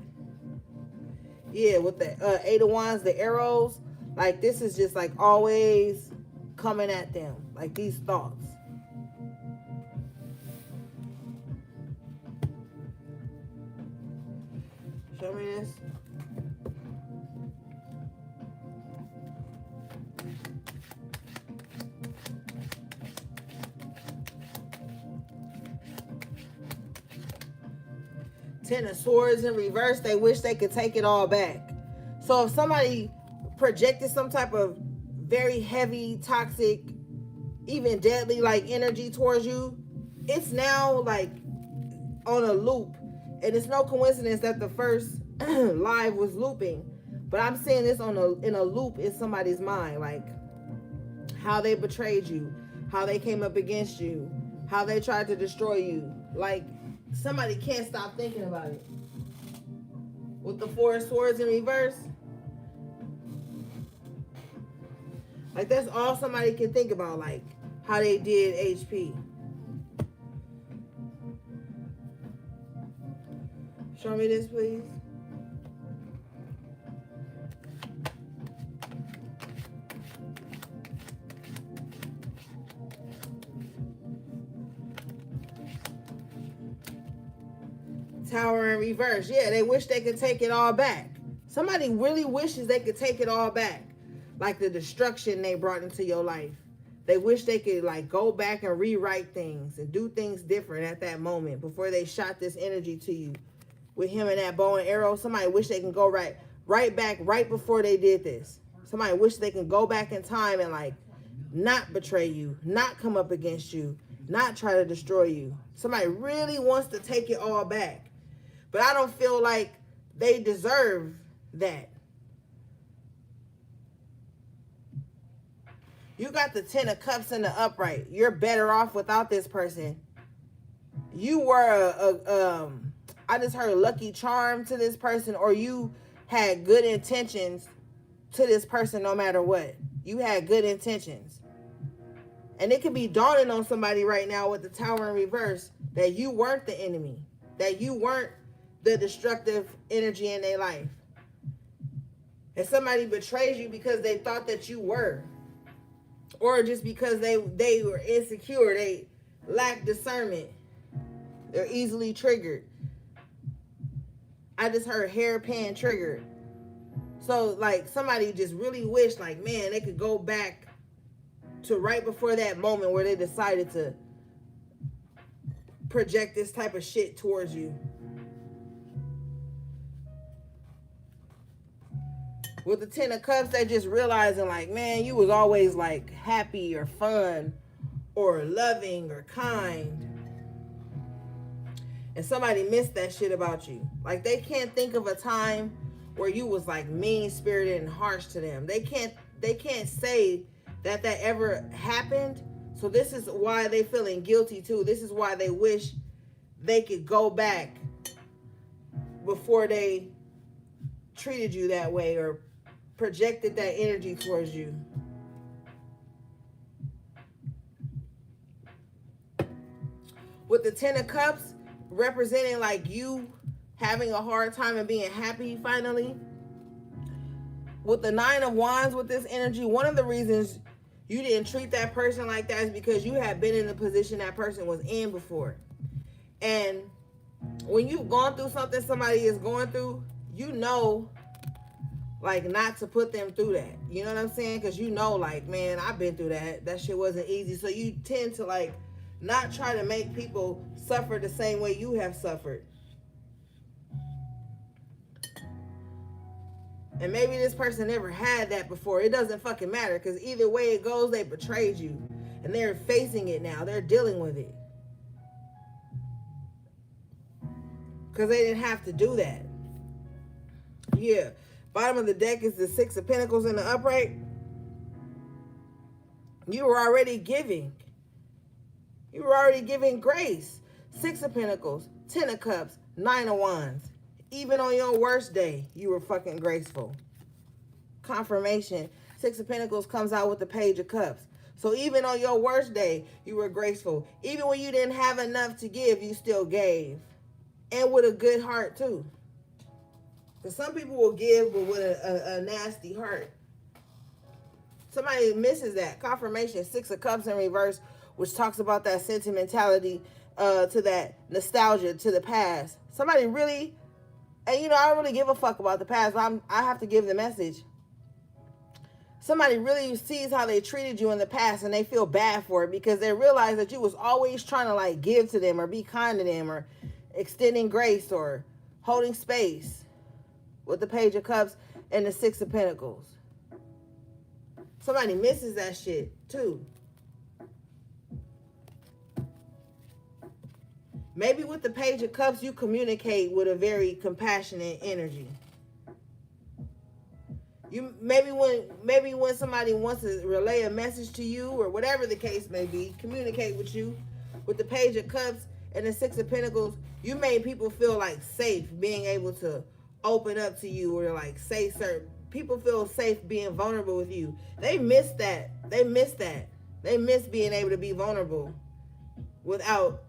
Yeah, with the 8 of Wands, the arrows, like this is just like always coming at them, like these thoughts. Show me this. Ten of Swords in reverse, they wish they could take it all back. So if somebody projected some type of very heavy, toxic, even deadly like energy towards you, it's now like on a loop. And it's no coincidence that the first live was looping. But I'm saying this in a loop in somebody's mind, like how they betrayed you, how they came up against you, how they tried to destroy you. Like somebody can't stop thinking about it. With the 4 of Swords in reverse, like that's all somebody can think about, like how they did HP. Show me this, please. Tower in reverse. Yeah, they wish they could take it all back. Somebody really wishes they could take it all back. Like the destruction they brought into your life. They wish they could like go back and rewrite things and do things different at that moment before they shot this energy to you. With him and that bow and arrow, somebody wish they can go right back right before they did this. Somebody wish they can go back in time and like not betray you, not come up against you, not try to destroy you. Somebody really wants to take it all back. But I don't feel like they deserve that. You got the 10 of Cups in the upright. You're better off without this person. You were I just heard lucky charm to this person, or you had good intentions to this person no matter what. You had good intentions. And it could be dawning on somebody right now with the Tower in reverse that you weren't the enemy, that you weren't the destructive energy in their life. And somebody betrays you because they thought that you were. Or just because they were insecure, they lack discernment. They're easily triggered. I just heard hairpin triggered. So like somebody just really wished like, man, they could go back to right before that moment where they decided to project this type of shit towards you. With the 10 of Cups, they just realizing like, man, you was always like happy or fun or loving or kind. And somebody missed that shit about you. Like they can't think of a time where you was like mean-spirited and harsh to them. They can't say that ever happened. So this is why they feeling guilty too. This is why they wish they could go back before they treated you that way or projected that energy towards you. With the 10 of Cups representing like you having a hard time and being happy finally. With the 9 of Wands with this energy, one of the reasons you didn't treat that person like that is because you had been in the position that person was in before. And when you've gone through something somebody is going through, you know like not to put them through that. You know what I'm saying? Because you know like, man, I've been through that. That shit wasn't easy. So you tend to like not try to make people suffer the same way you have suffered. And maybe this person never had that before. It doesn't fucking matter because either way it goes, they betrayed you. And they're facing it now. They're dealing with it. Because they didn't have to do that. Yeah. Bottom of the deck is the 6 of Pentacles in the upright. You were already giving. You were already giving grace. 6 of Pentacles, 10 of Cups, 9 of Wands. Even on your worst day, you were fucking graceful. Confirmation. 6 of Pentacles comes out with the Page of Cups. So even on your worst day, you were graceful. Even when you didn't have enough to give, you still gave. And with a good heart, too. Because some people will give, but with a nasty heart. Somebody misses that. Confirmation. 6 of Cups in reverse, which talks about that sentimentality to that nostalgia to the past. Somebody really... And, you know, I don't really give a fuck about the past, but I have to give the message. Somebody really sees how they treated you in the past and they feel bad for it because they realize that you was always trying to, like, give to them or be kind to them or extending grace or holding space with the Page of Cups and the 6 of Pentacles. Somebody misses that shit, too. Maybe with the Page of Cups, you communicate with a very compassionate energy. Maybe when somebody wants to relay a message to you or whatever the case may be, communicate with you. With the Page of Cups and the 6 of Pentacles, you made people feel like safe being able to open up to you or like say certain people feel safe being vulnerable with you. They miss that. They miss that. They miss being able to be vulnerable without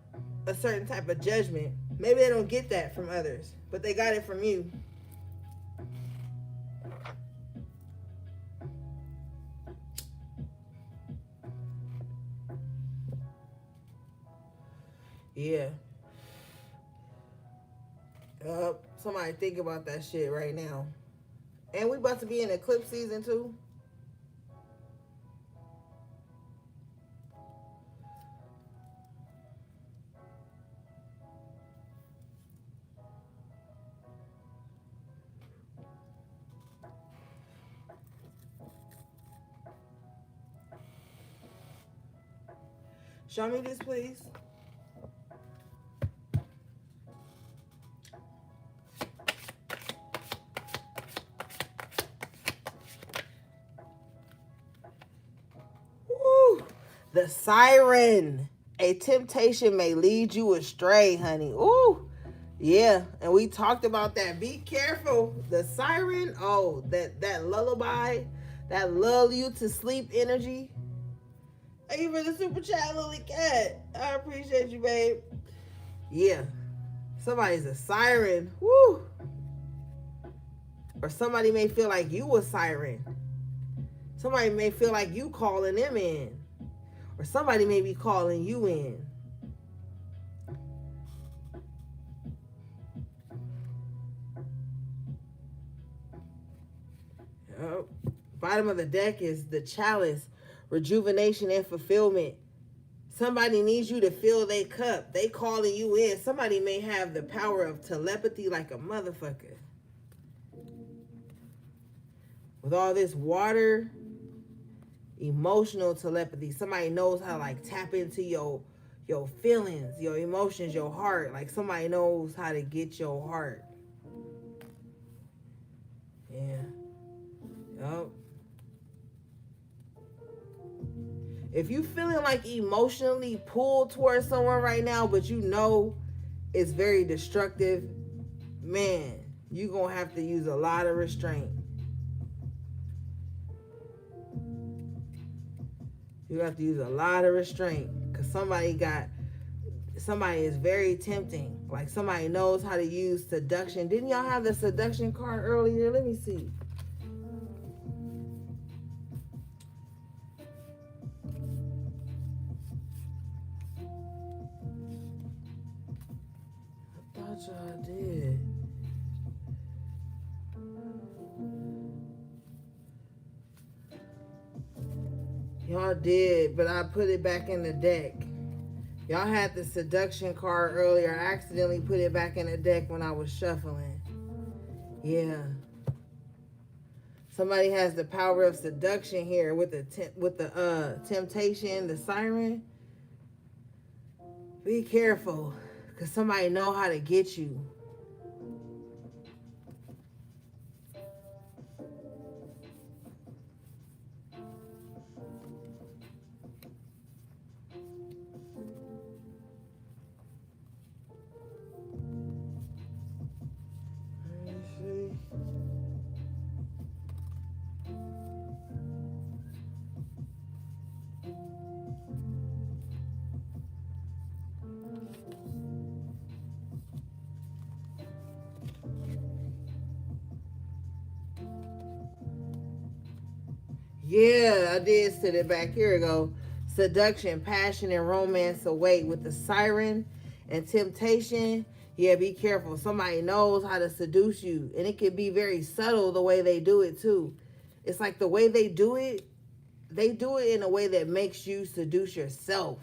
a certain type of judgment. Maybe they don't get that from others, but they got it from you. Yeah. Somebody think about that shit right now. And we about to be in eclipse season too. Show me this, please. Woo. The siren. A temptation may lead you astray, honey. Ooh. Yeah, and we talked about that. Be careful. The siren, oh, that lullaby that lull you to sleep energy. Thank you for the super chat, Lily Cat. I appreciate you, babe. Yeah. Somebody's a siren. Woo. Or somebody may feel like you a siren. Somebody may feel like you calling them in. Or somebody may be calling you in. Yep. Bottom of the deck is the chalice, rejuvenation and fulfillment. Somebody needs you to fill their cup. They calling you in. Somebody may have the power of telepathy like a motherfucker. With all this water, emotional telepathy. Somebody knows how to like tap into your feelings, your emotions, your heart. Like somebody knows how to get your heart. Yeah. Yup. If you feeling like emotionally pulled towards someone right now, but you know it's very destructive, man, you gonna have to use a lot of restraint. You have to use a lot of restraint because somebody is very tempting. Like somebody knows how to use seduction. Didn't y'all have the seduction card earlier? Let me see. I thought y'all did. Y'all did, but I put it back in the deck. Y'all had the seduction card earlier. I accidentally put it back in the deck when I was shuffling. Yeah. Somebody has the power of seduction here with the temptation, the siren. Be careful, because somebody know how to get you. Yeah, I did sit it back. Here we go. Seduction, passion, and romance await with the siren and temptation. Yeah, be careful. Somebody knows how to seduce you. And it can be very subtle the way they do it too. It's like the way they do it in a way that makes you seduce yourself.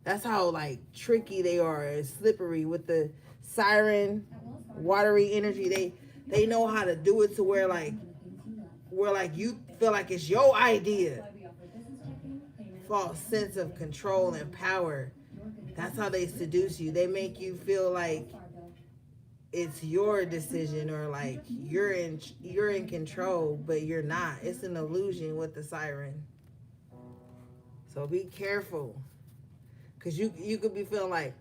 That's how like tricky they are and slippery with the siren, watery energy. They know how to do it to where you feel like it's your idea. False sense of control and power. That's how they seduce you. They make you feel like it's your decision or like you're in control, but you're not. It's an illusion with the siren. So be careful. Because you could be feeling like,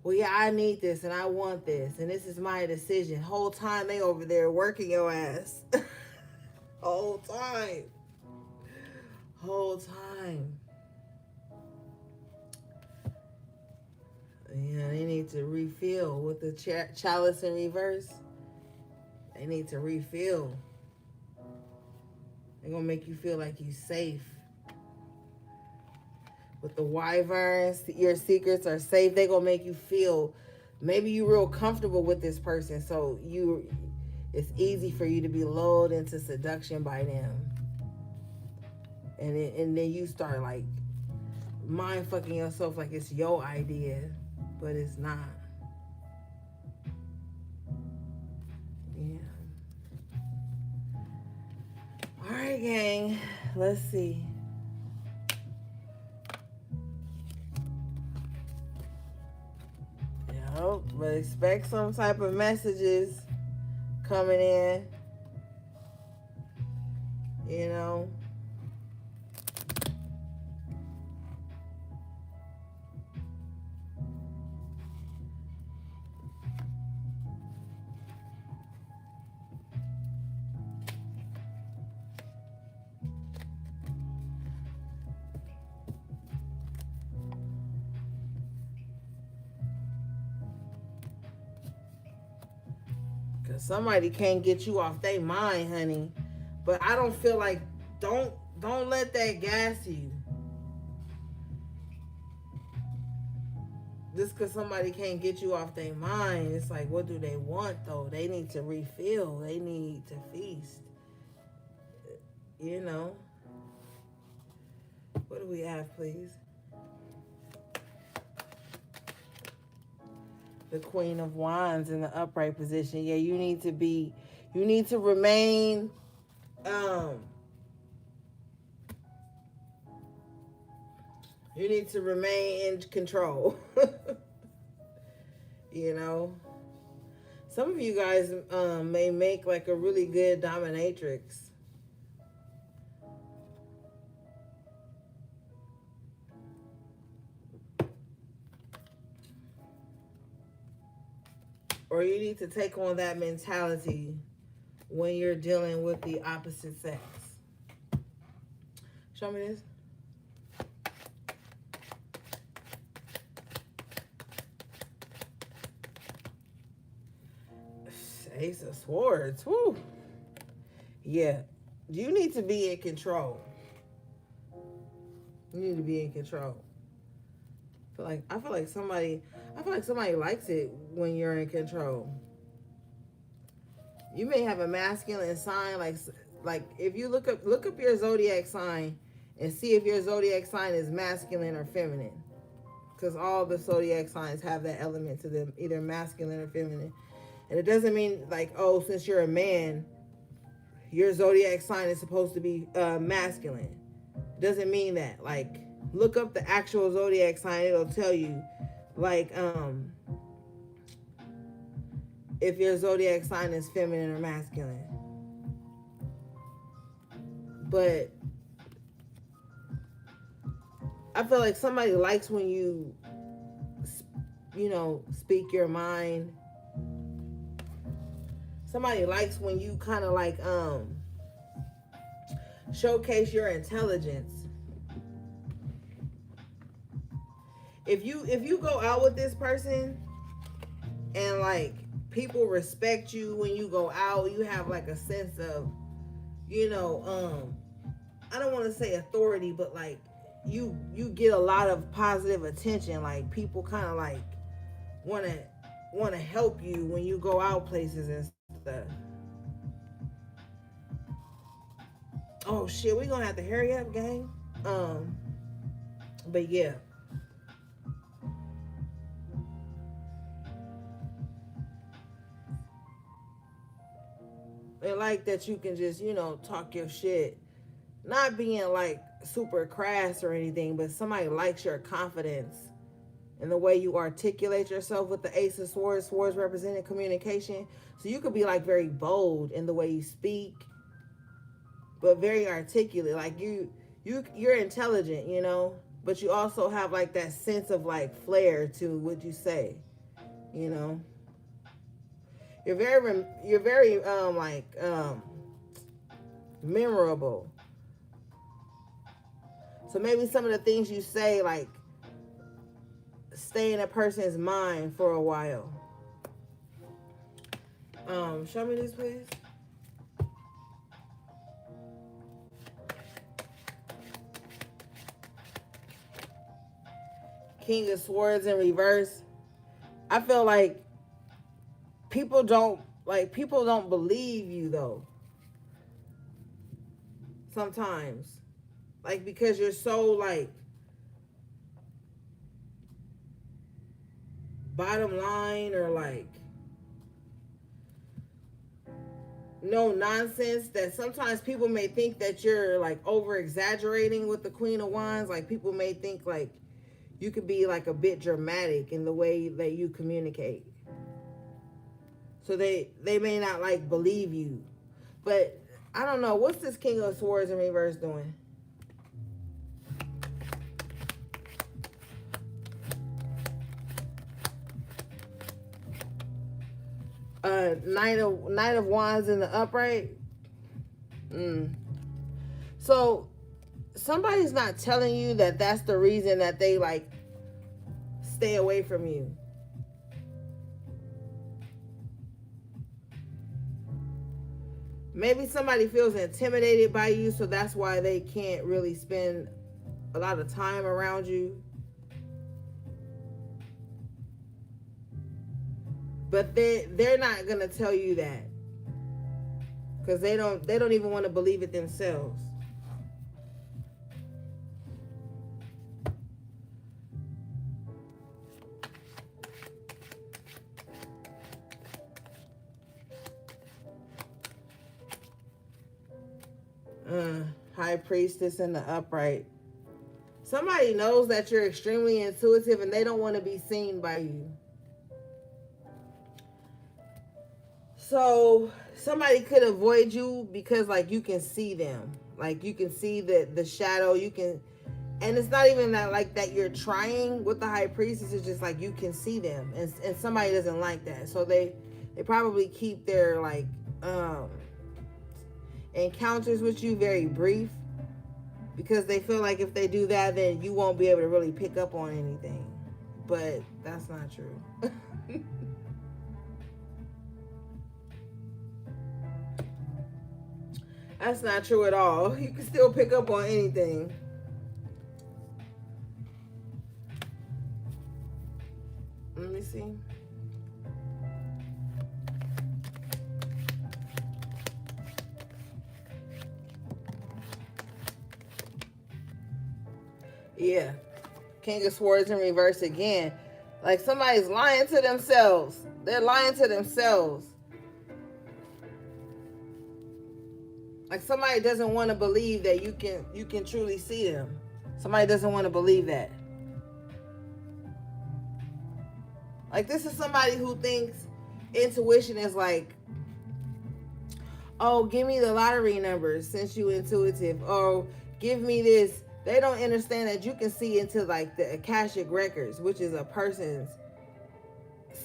well, yeah, I need this and I want this and this is my decision. Whole time they over there working your ass. Whole time. Yeah, they need to refill with the chalice in reverse. They need to refill. They're going to make you feel like you're safe. With the wyverns, your secrets are safe. They're going to make you feel maybe you're real comfortable with this person. So it's easy for you to be lulled into seduction by them. And then you start like mind fucking yourself like it's your idea, but it's not. Yeah. All right, gang. Let's see. Yep, but expect some type of messages coming in. You know. Cause somebody can't get you off their mind, honey. But I don't feel like don't let that gas you. Just because somebody can't get you off their mind, it's like, what do they want though? They need to refill. They need to feast. You know. What do we have, please? The Queen of Wands in the upright position. Yeah, you need to remain you need to remain in control. You know, some of you guys may make like a really good dominatrix. Or you need to take on that mentality when you're dealing with the opposite sex. Show me this. Ace of Swords. Woo. Yeah. You need to be in control. You need to be in control. I feel like somebody likes it when you're in control. You may have a masculine sign, like if you look up your zodiac sign and see if your zodiac sign is masculine or feminine. Because all the zodiac signs have that element to them, either masculine or feminine. And it doesn't mean like, oh, since you're a man, your zodiac sign is supposed to be masculine. It doesn't mean that. Like, look up the actual zodiac sign. It'll tell you, like, if your zodiac sign is feminine or masculine. But I feel like somebody likes when you speak your mind. Somebody likes when you kind of like showcase your intelligence. If you go out with this person and like people respect you when you go out, you have like a sense of, I don't want to say authority, but like you get a lot of positive attention. Like people kind of like want to help you when you go out places and stuff. Oh shit, we gonna have to hurry up, gang. But yeah. They like that you can just, talk your shit. Not being like super crass or anything, but somebody likes your confidence and the way you articulate yourself with the Ace of Swords. Swords representing communication. So you could be like very bold in the way you speak, but very articulate. Like you're intelligent, but you also have like that sense of like flair to what you say, You're very memorable. So maybe some of the things you say like stay in a person's mind for a while. Show me this, please. King of Swords in reverse. I feel like people don't believe you though. Sometimes. Like because you're so like bottom line or like no nonsense, that sometimes people may think that you're like over exaggerating with the Queen of Wands. Like people may think like you could be like a bit dramatic in the way that you communicate. So they may not like believe you. But I don't know, what's this King of Swords in reverse doing? Knight of Wands in the upright. So somebody's not telling you that that's the reason that they like stay away from you. Maybe somebody feels intimidated by you, so that's why they can't really spend a lot of time around you. But they're not gonna tell you that, because they don't even want to believe it themselves. High Priestess in the upright. Somebody knows that you're extremely intuitive and they don't want to be seen by you. So somebody could avoid you because like you can see them. Like you can see the shadow. You can, and it's not even that like that you're trying with the High Priestess. It's just like you can see them, and somebody doesn't like that. So they probably keep their like encounters with you very brief, because they feel like if they do that, then you won't be able to really pick up on anything. But that's not true. That's not true at all. You can still pick up on anything. Let me see. Yeah. King of Swords in reverse again. Like somebody's lying to themselves. They're lying to themselves. Like somebody doesn't want to believe that you can truly see them. Somebody doesn't want to believe that. Like this is somebody who thinks intuition is like, oh, give me the lottery numbers since you intuitive. Oh, give me this. They don't understand that you can see into like the Akashic records, which is a person's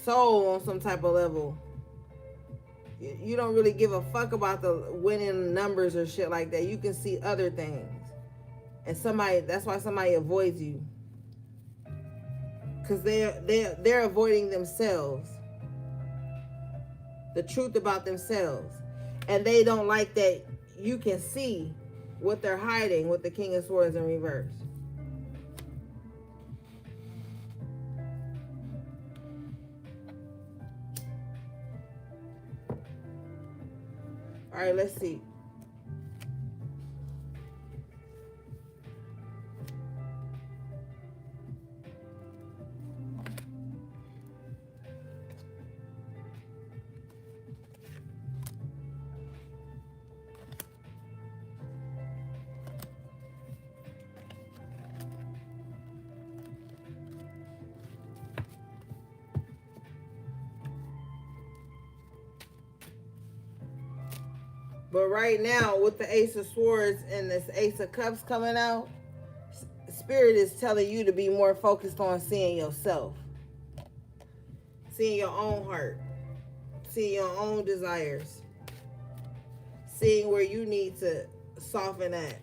soul on some type of level. You don't really give a fuck about the winning numbers or shit like that. You can see other things. And that's why somebody avoids you. Because they're avoiding themselves. The truth about themselves. And they don't like that you can see what they're hiding with the King of Swords in reverse. All right, let's see. But right now, with the Ace of Swords and this Ace of Cups coming out, Spirit is telling you to be more focused on seeing yourself. Seeing your own heart. Seeing your own desires. Seeing where you need to soften at.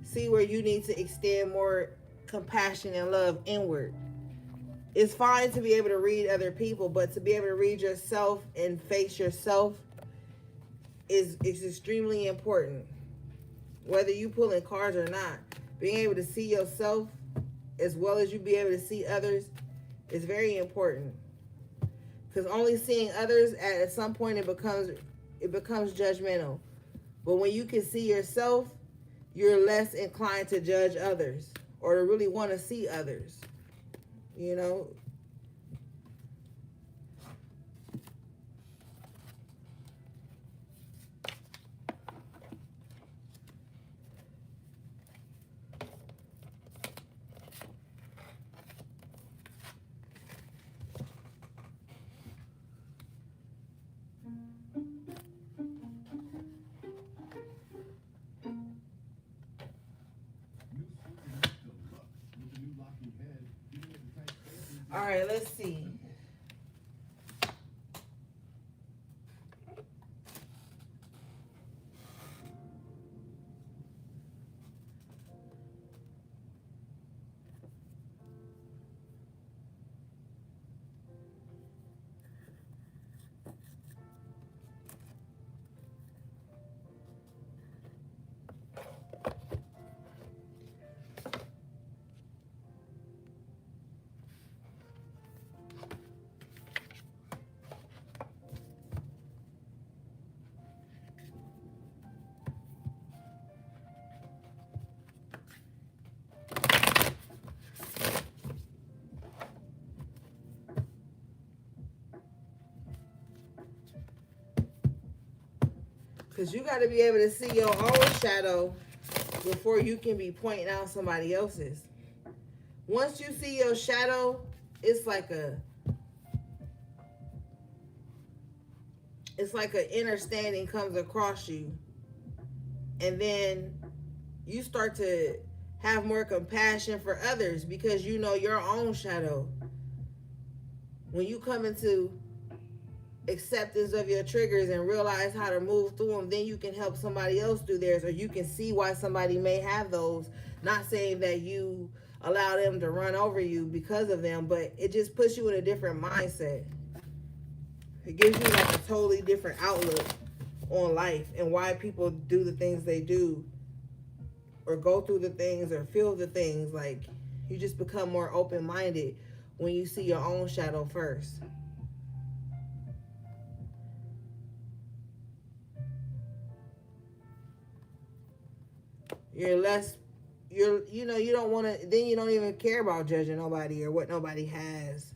See where you need to extend more compassion and love inward. It's fine to be able to read other people, but to be able to read yourself and face yourself is extremely important. Whether you pulling cards or not, being able to see yourself as well as you be able to see others is very important. Because only seeing others at some point it becomes judgmental. But when you can see yourself, you're less inclined to judge others or to really want to see others. You know? All right, let's see. Because you got to be able to see your own shadow before you can be pointing out somebody else's. Once you see your shadow, it's like an understanding comes across you. And then you start to have more compassion for others because you know your own shadow. When you come into acceptance of your triggers and realize how to move through them, then you can help somebody else do theirs, or you can see why somebody may have those. Not saying that you allow them to run over you because of them, but it just puts you in a different mindset. It gives you like a totally different outlook on life and why people do the things they do, or go through the things, or feel the things. Like, you just become more open-minded when you see your own shadow first. You don't want to, then you don't even care about judging nobody or what nobody has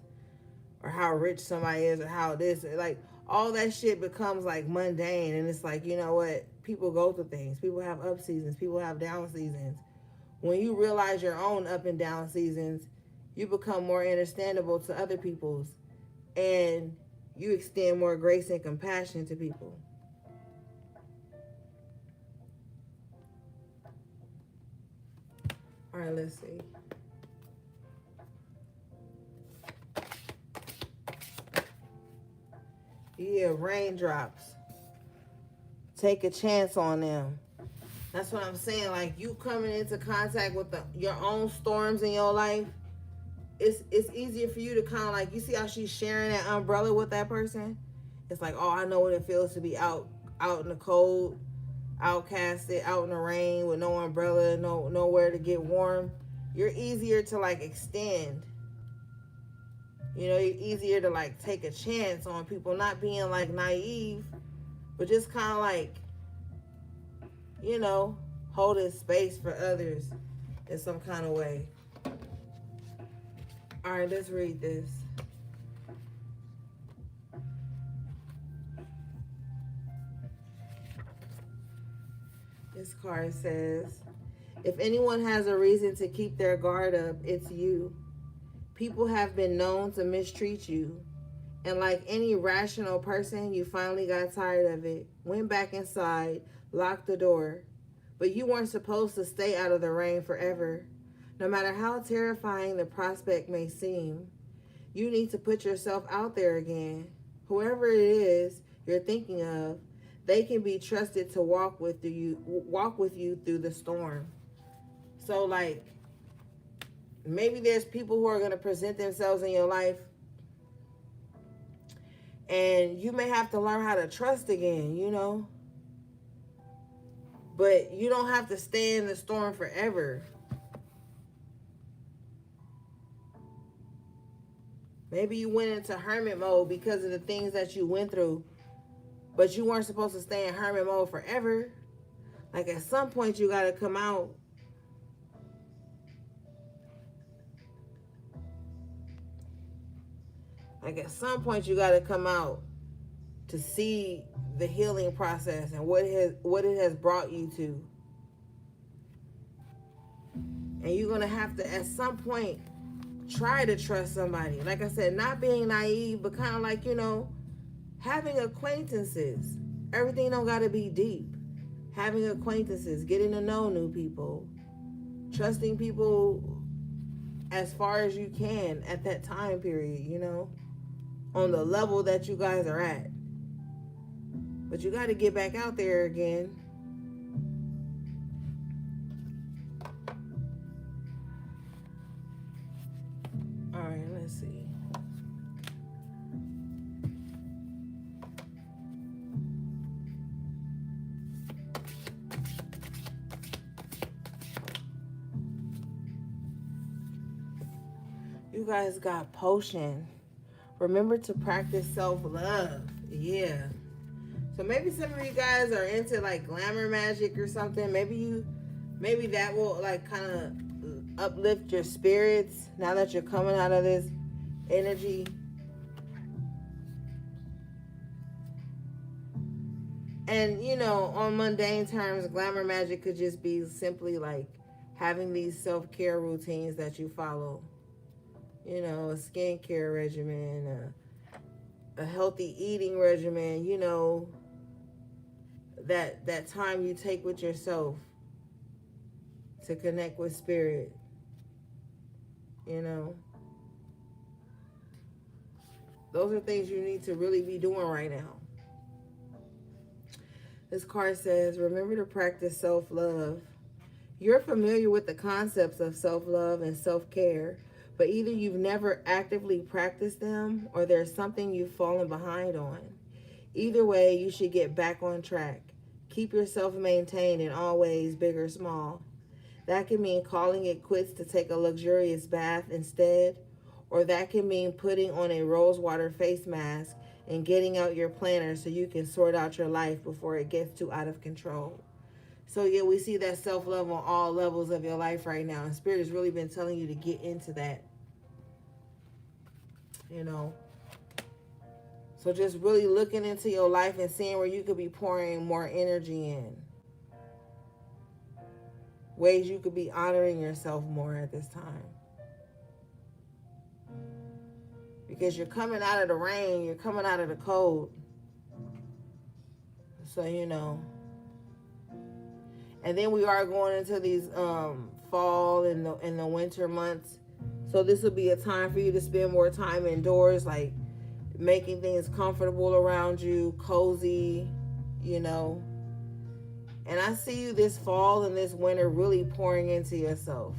or how rich somebody is or how this, like, all that shit becomes like mundane. And it's like, you know what, people go through things, people have up seasons, people have down seasons. When you realize your own up and down seasons, you become more understandable to other people's, and you extend more grace and compassion to people. All right, let's see. Yeah, raindrops. Take a chance on them. That's what I'm saying. Like, you coming into contact with your own storms in your life, it's easier for you to kind of, like, you see how she's sharing that umbrella with that person? It's like, oh, I know what it feels to be out in the cold, outcasted, out in the rain with no umbrella, nowhere to get warm. You're easier to, like, extend. You know, you're easier to, like, take a chance on people, not being, like, naive, but just kind of, like, you know, holding space for others in some kind of way. All right, let's read this. This card says, if anyone has a reason to keep their guard up, it's you. People have been known to mistreat you. And like any rational person, you finally got tired of it, went back inside, locked the door. But you weren't supposed to stay out of the rain forever. No matter how terrifying the prospect may seem, you need to put yourself out there again. Whoever it is you're thinking of, they can be trusted to walk with you through the storm. So, like, maybe there's people who are going to present themselves in your life, and you may have to learn how to trust again, you know? But you don't have to stay in the storm forever. Maybe you went into hermit mode because of the things that you went through, but you weren't supposed to stay in hermit mode forever. Like, at some point, you got to come out. Like, at some point, you got to come out to see the healing process and what it has brought you to. And you're going to have to, at some point, try to trust somebody. Like I said, not being naive, but kind of like, you know, having acquaintances. Everything don't got to be deep. Having acquaintances, getting to know new people, trusting people as far as you can at that time period, you know, on the level that you guys are at. But you got to get back out there again. All right, let's see. You guys got potion. Remember to practice self-love. Yeah. So maybe some of you guys are into like glamour magic or something. Maybe that will like kind of uplift your spirits now that you're coming out of this energy. And you know, on mundane terms, glamour magic could just be simply like having these self-care routines that you follow. You know, a skincare regimen, a healthy eating regimen, you know, that time you take with yourself to connect with spirit, you know. Those are things you need to really be doing right now. This card says, remember to practice self-love. You're familiar with the concepts of self-love and self-care, but either you've never actively practiced them or there's something you've fallen behind on. Either way, you should get back on track. Keep yourself maintained in all ways, big or small. That can mean calling it quits to take a luxurious bath instead, or that can mean putting on a rosewater face mask and getting out your planner so you can sort out your life before it gets too out of control. So yeah, we see that self-love on all levels of your life right now. And Spirit has really been telling you to get into that. You know. So just really looking into your life and seeing where you could be pouring more energy in. Ways you could be honoring yourself more at this time. Because you're coming out of the rain, you're coming out of the cold. So, you know. And then we are going into these fall and the winter months. So this will be a time for you to spend more time indoors, like making things comfortable around you, cozy, you know. And I see you this fall and this winter really pouring into yourself.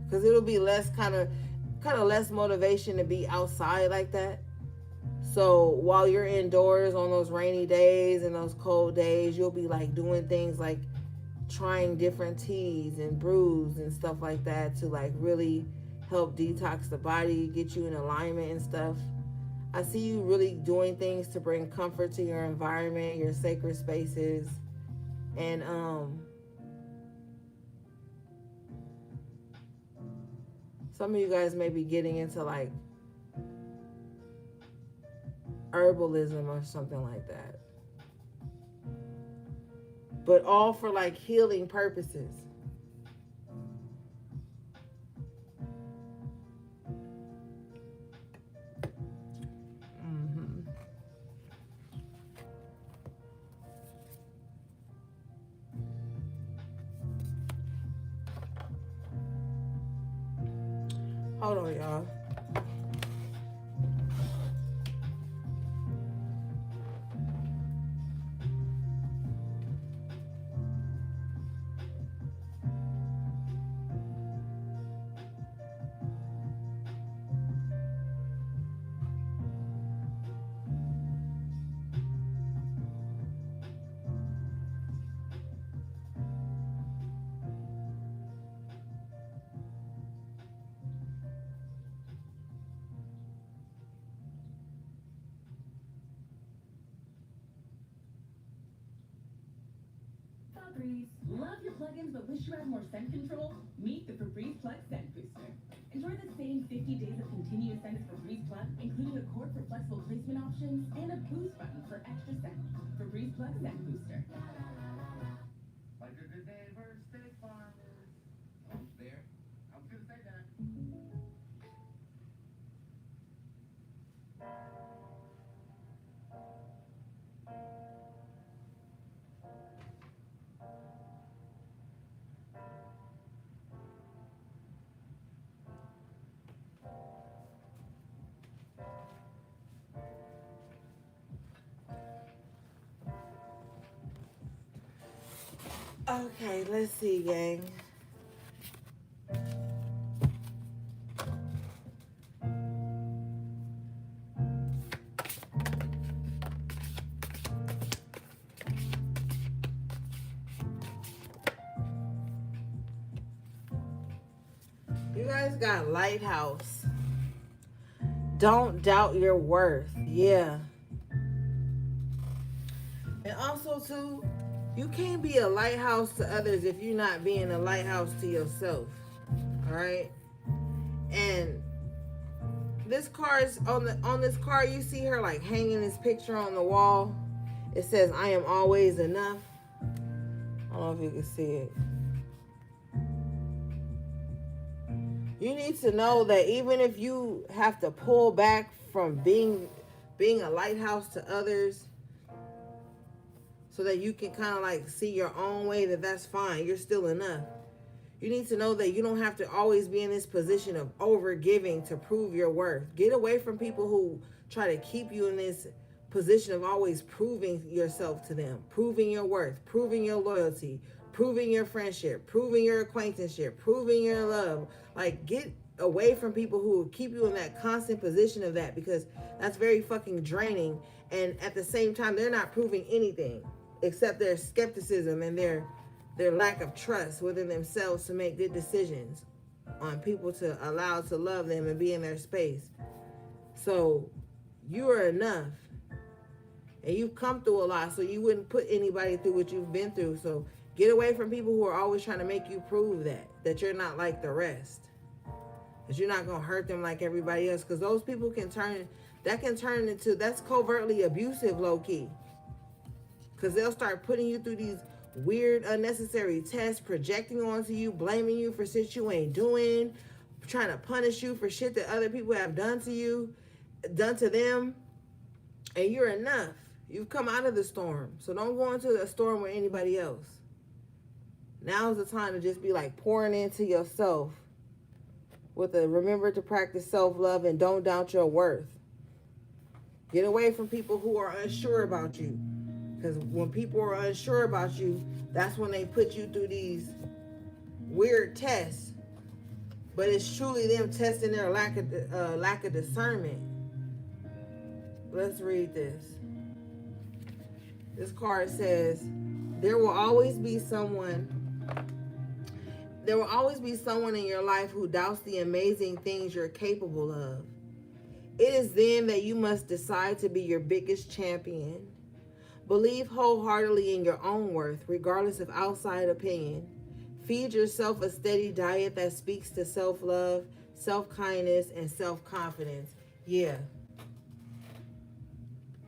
Because it'll be less kind of less motivation to be outside like that. So while you're indoors on those rainy days and those cold days, you'll be like doing things like trying different teas and brews and stuff like that to like really help detox the body, get you in alignment and stuff. I see you really doing things to bring comfort to your environment, your sacred spaces. And some of you guys may be getting into like herbalism or something like that. But all for like healing purposes. Hold on, y'all.
Febreze. Love your plugins but wish you had more scent control? Meet the Febreze Plug Scent Booster. Enjoy the same 50 days of continuous scent as Febreze Plug, including a cord for flexible placement options and a boost button for extra scent. Febreze Plug Scent Booster.
Like a good neighbor, State Farm is almost there. I was gonna say that.
Okay, let's see, gang. You guys got Lighthouse. Don't doubt your worth. Yeah. And also, too, you can't be a lighthouse to others if you're not being a lighthouse to yourself. All right? And this card's on this card, you see her like hanging this picture on the wall. It says, I am always enough. I don't know if you can see it. You need to know that even if you have to pull back from being a lighthouse to others so that you can kind of like see your own way, that's fine. You're still enough. You need to know that you don't have to always be in this position of over giving to prove your worth. Get away from people who try to keep you in this position of always proving yourself to them, proving your worth, proving your loyalty, proving your friendship, proving your acquaintanceship, proving your love. Like, get away from people who will keep you in that constant position of that, because that's very fucking draining. And at the same time, they're not proving anything except their skepticism and their lack of trust within themselves to make good decisions on people to allow to love them and be in their space. So you are enough. And you've come through a lot, so you wouldn't put anybody through what you've been through. So get away from people who are always trying to make you prove that you're not like the rest. That you're not going to hurt them like everybody else. Because those people can turn into, that's covertly abusive, low key. Because they'll start putting you through these weird, unnecessary tests, projecting onto you, blaming you for shit you ain't doing, trying to punish you for shit that other people have done to them. And you're enough. You've come out of the storm. So don't go into a storm with anybody else. Now's the time to just be like pouring into yourself remember to practice self-love and don't doubt your worth. Get away from people who are unsure about you. Because when people are unsure about you, that's when they put you through these weird tests. But it's truly them testing their lack of discernment. Let's read this. This card says, there will always be someone in your life who doubts the amazing things you're capable of. It is then that you must decide to be your biggest champion. Believe wholeheartedly in your own worth, regardless of outside opinion. Feed yourself a steady diet that speaks to self-love, self-kindness, and self-confidence. Yeah.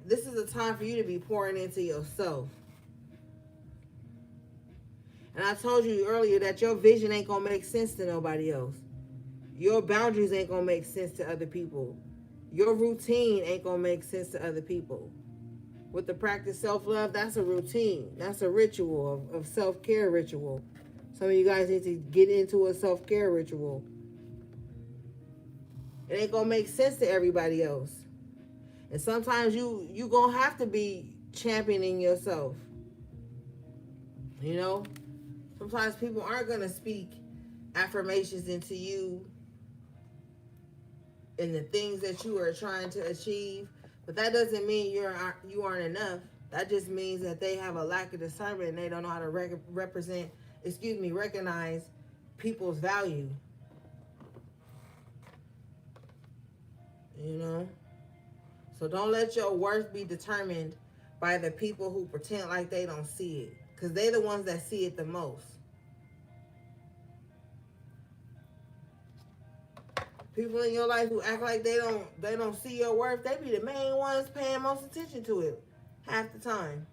This is a time for you to be pouring into yourself. And I told you earlier that your vision ain't going to make sense to nobody else. Your boundaries ain't going to make sense to other people. Your routine ain't going to make sense to other people. With the practice self-love, that's a routine. That's a ritual of self-care ritual. Some of you guys need to get into a self-care ritual. It ain't going to make sense to everybody else. And sometimes you going to have to be championing yourself. You know? Sometimes people aren't going to speak affirmations into you and the things that you are trying to achieve. But that doesn't mean you aren't enough. That just means that they have a lack of discernment and they don't know how to recognize people's value. You know? So don't let your worth be determined by the people who pretend like they don't see it. Because they're the ones that see it the most. People in your life who act like they don't see your worth, they be the main ones paying most attention to it half the time.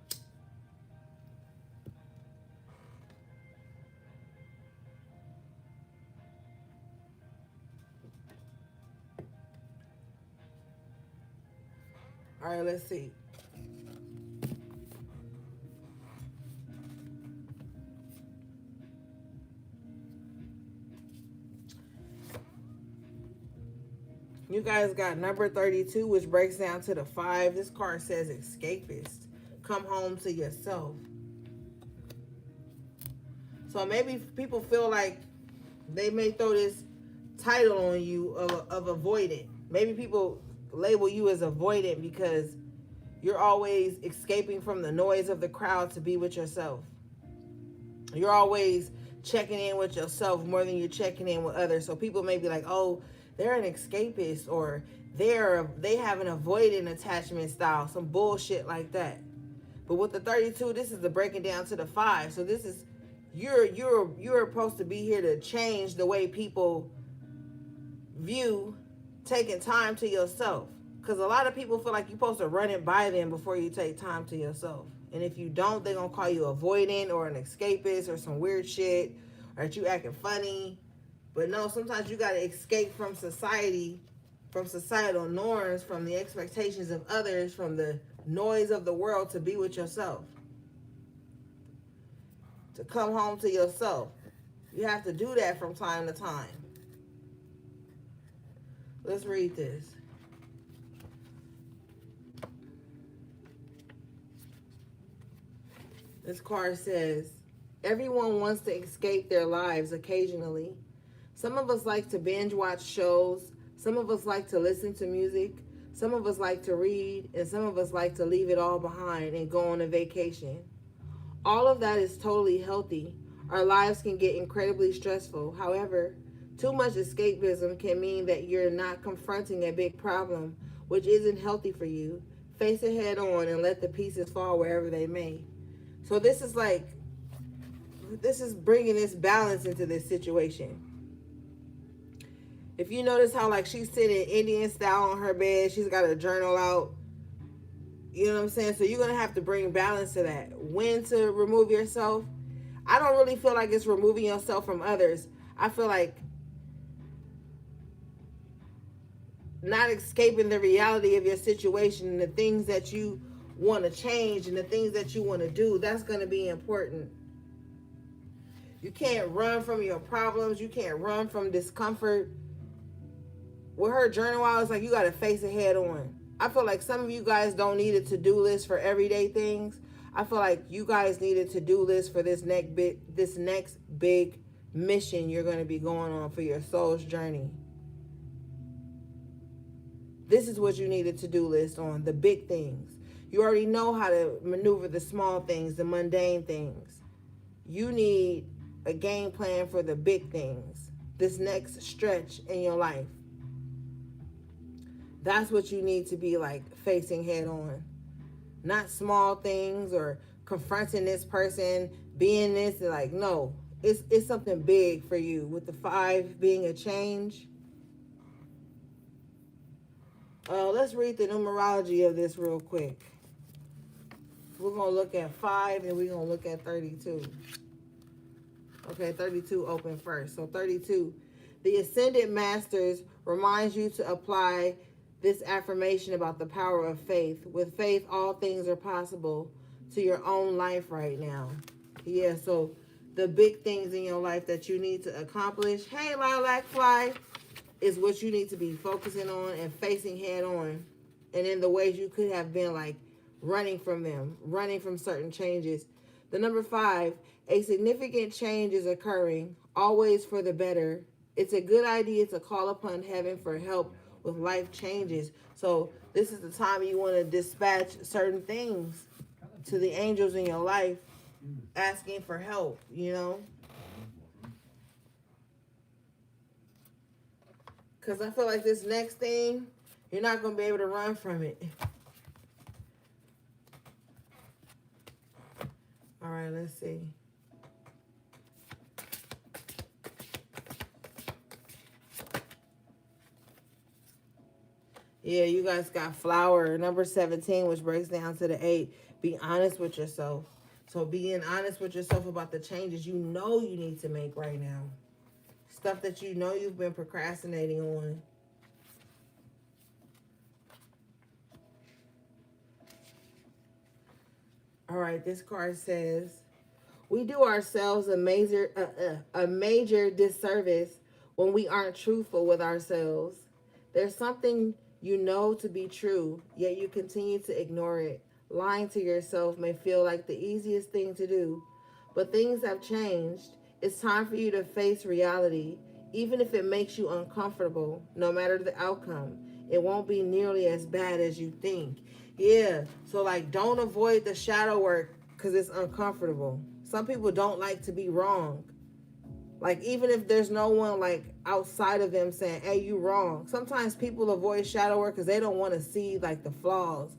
All right, let's see. You guys got number 32, which breaks down to the 5. This card says escapist. Come home to yourself. So maybe people feel like they may throw this title on you of avoidant. Maybe people label you as avoidant because you're always escaping from the noise of the crowd to be with yourself. You're always checking in with yourself more than you're checking in with others. So people may be like, oh, they're an escapist, or they have an avoidant attachment style, some bullshit like that. But with the 32, this is the breaking down to the 5. So this is you're supposed to be here to change the way people view taking time to yourself. Because a lot of people feel like you're supposed to run it by them before you take time to yourself. And if you don't, they're going to call you avoidant or an escapist or some weird shit, or that you acting funny. But no, sometimes you got to escape from society, from societal norms, from the expectations of others, from the noise of the world to be with yourself. To come home to yourself. You have to do that from time to time. Let's read this. This card says, everyone wants to escape their lives occasionally. Some of us like to binge watch shows. Some of us like to listen to music. Some of us like to read. And some of us like to leave it all behind and go on a vacation. All of that is totally healthy. Our lives can get incredibly stressful. However, too much escapism can mean that you're not confronting a big problem, which isn't healthy for you. Face it head on and let the pieces fall wherever they may. So this is bringing this balance into this situation. If you notice how like she's sitting Indian style on her bed, she's got a journal out. You know what I'm saying? So you're going to have to bring balance to that. When to remove yourself. I don't really feel like it's removing yourself from others. I feel like not escaping the reality of your situation and the things that you want to change and the things that you want to do. That's going to be important. You can't run from your problems. You can't run from discomfort. With her journal out, it's like you got to face it head on. I feel like some of you guys don't need a to-do list for everyday things. I feel like you guys need a to-do list for this next big mission you're going to be going on for your soul's journey. This is what you need a to-do list on, the big things. You already know how to maneuver the small things, the mundane things. You need a game plan for the big things, this next stretch in your life. That's what you need to be like facing head on. Not small things or confronting this person, being this, like, no. It's something big for you. With the 5 being a change. Let's read the numerology of this real quick. We're going to look at 5 and we're going to look at 32. Okay, 32 open first. So 32. The Ascended Masters reminds you to apply this affirmation about the power of faith. With faith, all things are possible to your own life right now. Yeah, so the big things in your life that you need to accomplish, hey, Lilac Fly, is what you need to be focusing on and facing head on. And in the ways you could have been like running from them, running from certain changes. The number 5, a significant change is occurring, always for the better. It's a good idea to call upon heaven for help with life changes. So this is the time you want to dispatch certain things to the angels in your life, asking for help, you know. Because I feel like this next thing, you're not going to be able to run from it. All right, let's see. Yeah, you guys got flower, number 17, which breaks down to the 8. Be honest with yourself. So being honest with yourself about the changes you know you need to make right now. Stuff that you know you've been procrastinating on. All right, this card says, we do ourselves a major disservice when we aren't truthful with ourselves. There's something you know to be true, yet you continue to ignore it. Lying to yourself may feel like the easiest thing to do, but things have changed. It's time for you to face reality, even if it makes you uncomfortable. No matter the outcome, it won't be nearly as bad as you think. Yeah, so like don't avoid the shadow work because it's uncomfortable. Some people don't like to be wrong. Like, even if there's no one, like, outside of them saying, hey, you wrong. Sometimes people avoid shadow work because they don't want to see, like, the flaws.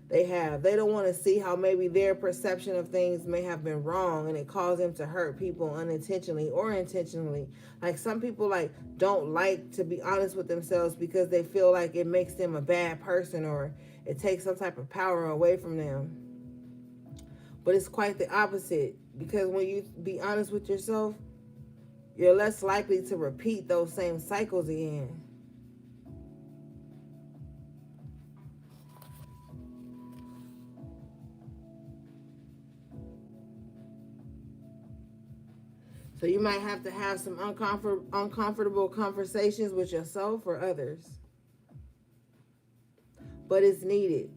they have. They don't want to see how maybe their perception of things may have been wrong and it caused them to hurt people unintentionally or intentionally. Like some people like don't like to be honest with themselves because they feel like it makes them a bad person or it takes some type of power away from them. But it's quite the opposite because when you be honest with yourself, you're less likely to repeat those same cycles again. So you might have to have some uncomfortable conversations with yourself or others. But it's needed.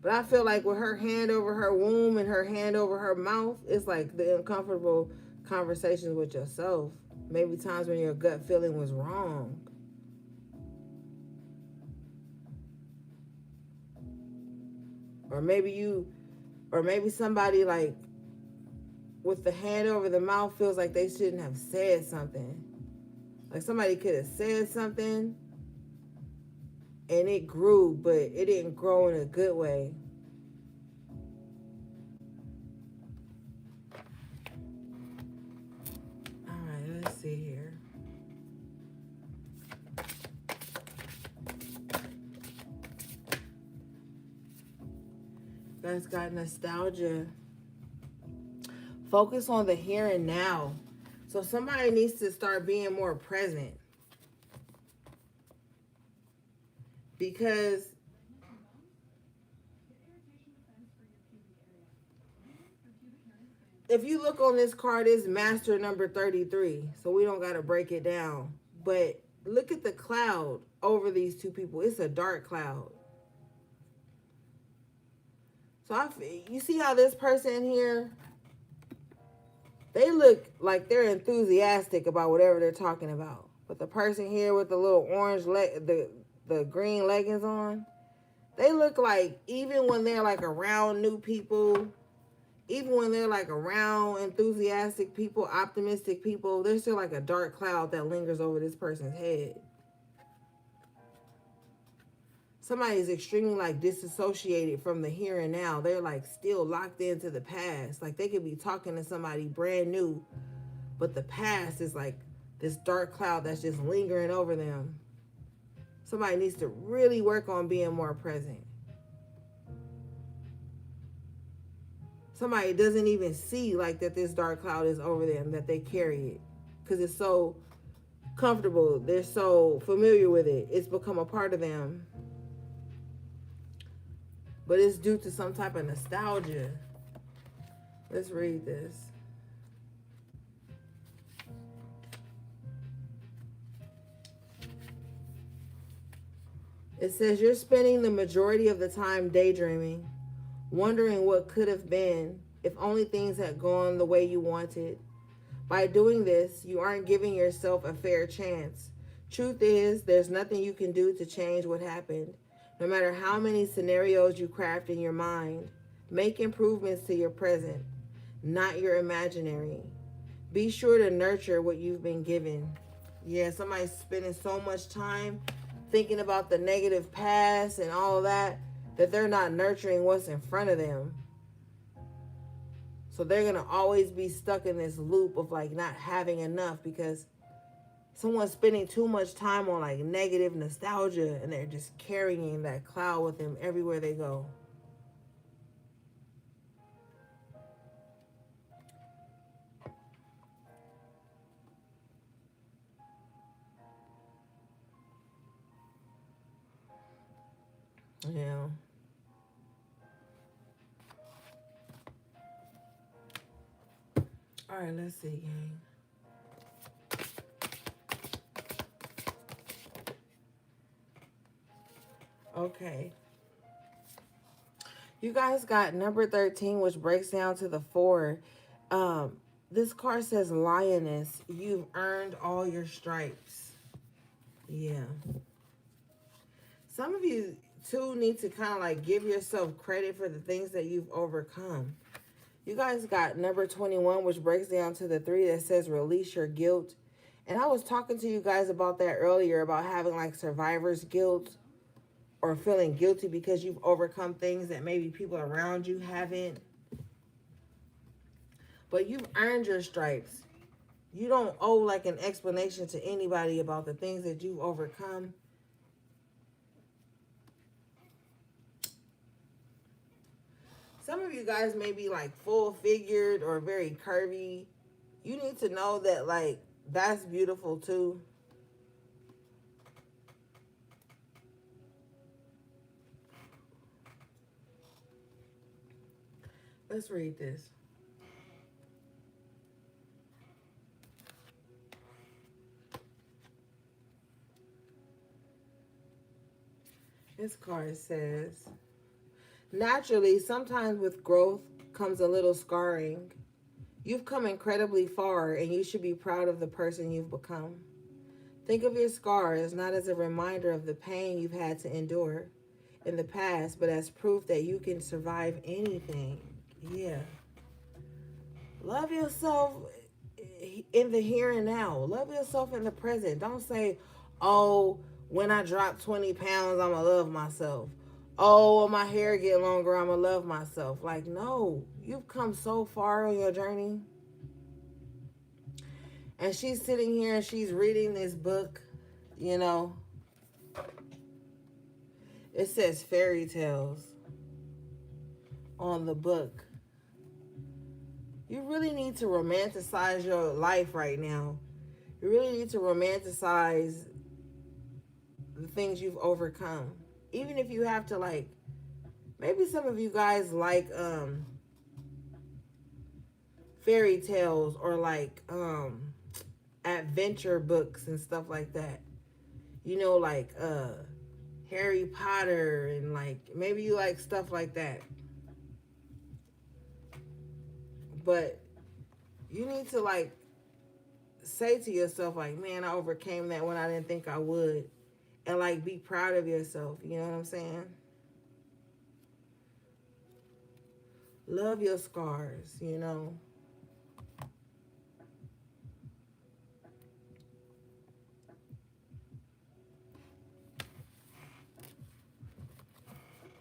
But I feel like with her hand over her womb and her hand over her mouth, it's like the uncomfortable conversations with yourself. Maybe times when your gut feeling was wrong. Or maybe somebody like with the hand over the mouth feels like they shouldn't have said something. Like somebody could have said something and it grew, but it didn't grow in a good way. All right, let's see here. You guys got nostalgia. Focus on the here and now. So somebody needs to start being more present. Because if you look on this card, it's master number 33. So we don't got to break it down. But look at the cloud over these two people. It's a dark cloud. So you see how this person here, they look like they're enthusiastic about whatever they're talking about. But the person here with the little orange, the green leggings on, they look like even when they're like around new people, even when they're like around enthusiastic people, optimistic people, there's still like a dark cloud that lingers over this person's head. Somebody is extremely like disassociated from the here and now. They're like still locked into the past. Like they could be talking to somebody brand new, but the past is like this dark cloud that's just lingering over them. Somebody needs to really work on being more present. Somebody doesn't even see like that this dark cloud is over them, that they carry it. Because it's so comfortable. They're so familiar with it. It's become a part of them. But it's due to some type of nostalgia. Let's read this. It says you're spending the majority of the time daydreaming, wondering what could have been if only things had gone the way you wanted. By doing this, you aren't giving yourself a fair chance. Truth is, there's nothing you can do to change what happened. No matter how many scenarios you craft in your mind, make improvements to your present, not your imaginary. Be sure to nurture what you've been given. Yeah, somebody's spending so much time thinking about the negative past and all of that they're not nurturing what's in front of them. So they're going to always be stuck in this loop of like not having enough because someone's spending too much time on like negative nostalgia and they're just carrying that cloud with them everywhere they go. Yeah. All right, let's see, gang. Okay. You guys got number 13, which breaks down to the 4. This card says lioness. You've earned all your stripes. Yeah. Some of you, too, need to kind of like give yourself credit for the things that you've overcome. You guys got number 21, which breaks down to the 3 that says release your guilt. And I was talking to you guys about that earlier, about having like survivor's guilt. or feeling guilty because you've overcome things that maybe people around you haven't. But you've earned your stripes. You don't owe like an explanation to anybody about the things that you've overcome. Some of you guys may be like full figured or very curvy. You need to know that like that's beautiful too. Let's read this. This card says, naturally, sometimes with growth comes a little scarring. You've come incredibly far and you should be proud of the person you've become. Think of your scars not as a reminder of the pain you've had to endure in the past, but as proof that you can survive anything. Yeah. Love yourself in the here and now. Love yourself in the present. Don't say, oh, when I drop 20 pounds, I'm going to love myself. Oh, when my hair get longer, I'm going to love myself. Like, no, you've come so far on your journey. And she's sitting here and she's reading this book, you know. It says fairy tales on the book. You really need to romanticize your life right now. You really need to romanticize the things you've overcome. Even if you have to like, maybe some of you guys like fairy tales or like adventure books and stuff like that. You know, like Harry Potter and like maybe you like stuff like that. But you need to like say to yourself like, man, I overcame that when I didn't think I would. And like be proud of yourself. You know what I'm saying? Love your scars, you know.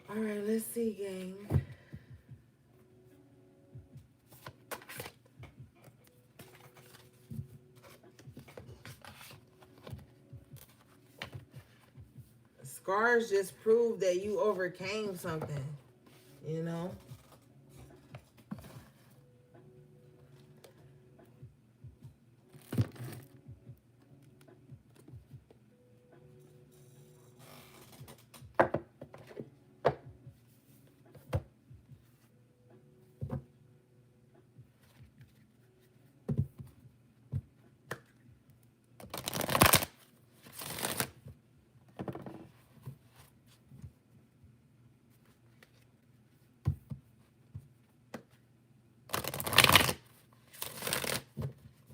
All right, let's see, gang. Scars just prove that you overcame something, you know?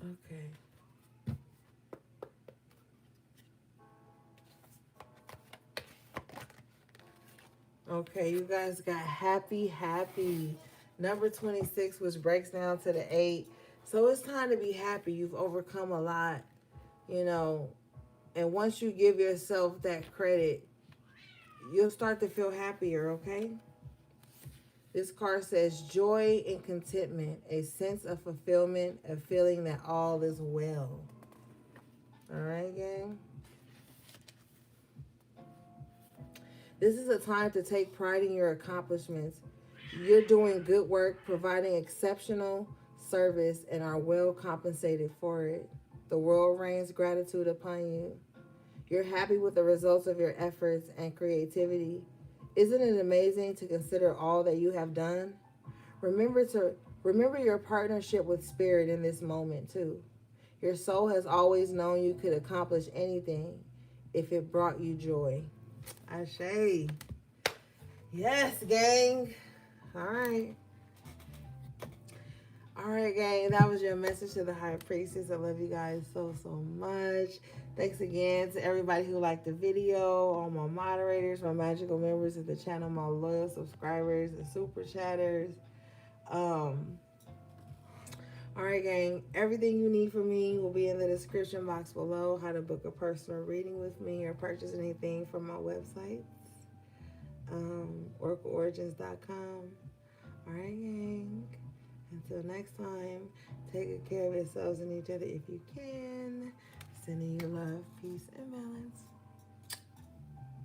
Okay. Okay, you guys got happy, happy. Number 26, which breaks down to the 8. So it's time to be happy. You've overcome a lot, you know. And once you give yourself that credit, you'll start to feel happier, okay? This card says joy and contentment, a sense of fulfillment, a feeling that all is well. All right, gang? This is a time to take pride in your accomplishments. You're doing good work, providing exceptional service, and are well compensated for it. The world rains gratitude upon you. You're happy with the results of your efforts and creativity. Isn't it amazing to consider all that you have done? Remember your partnership with Spirit in this moment too. Your soul has always known you could accomplish anything if it brought you joy. Ashe. Yes, gang. All right. All right, gang. That was your message to the High Priestess. I love you guys so, so much. Thanks again to everybody who liked the video, all my moderators, my magical members of the channel, my loyal subscribers and super chatters. All right, gang. Everything you need from me will be in the description box below. How to book a personal reading with me or purchase anything from my website. OracleOrigins.com. All right, gang. Until next time, take good care of yourselves and each other if you can. Sending you love, peace, and balance.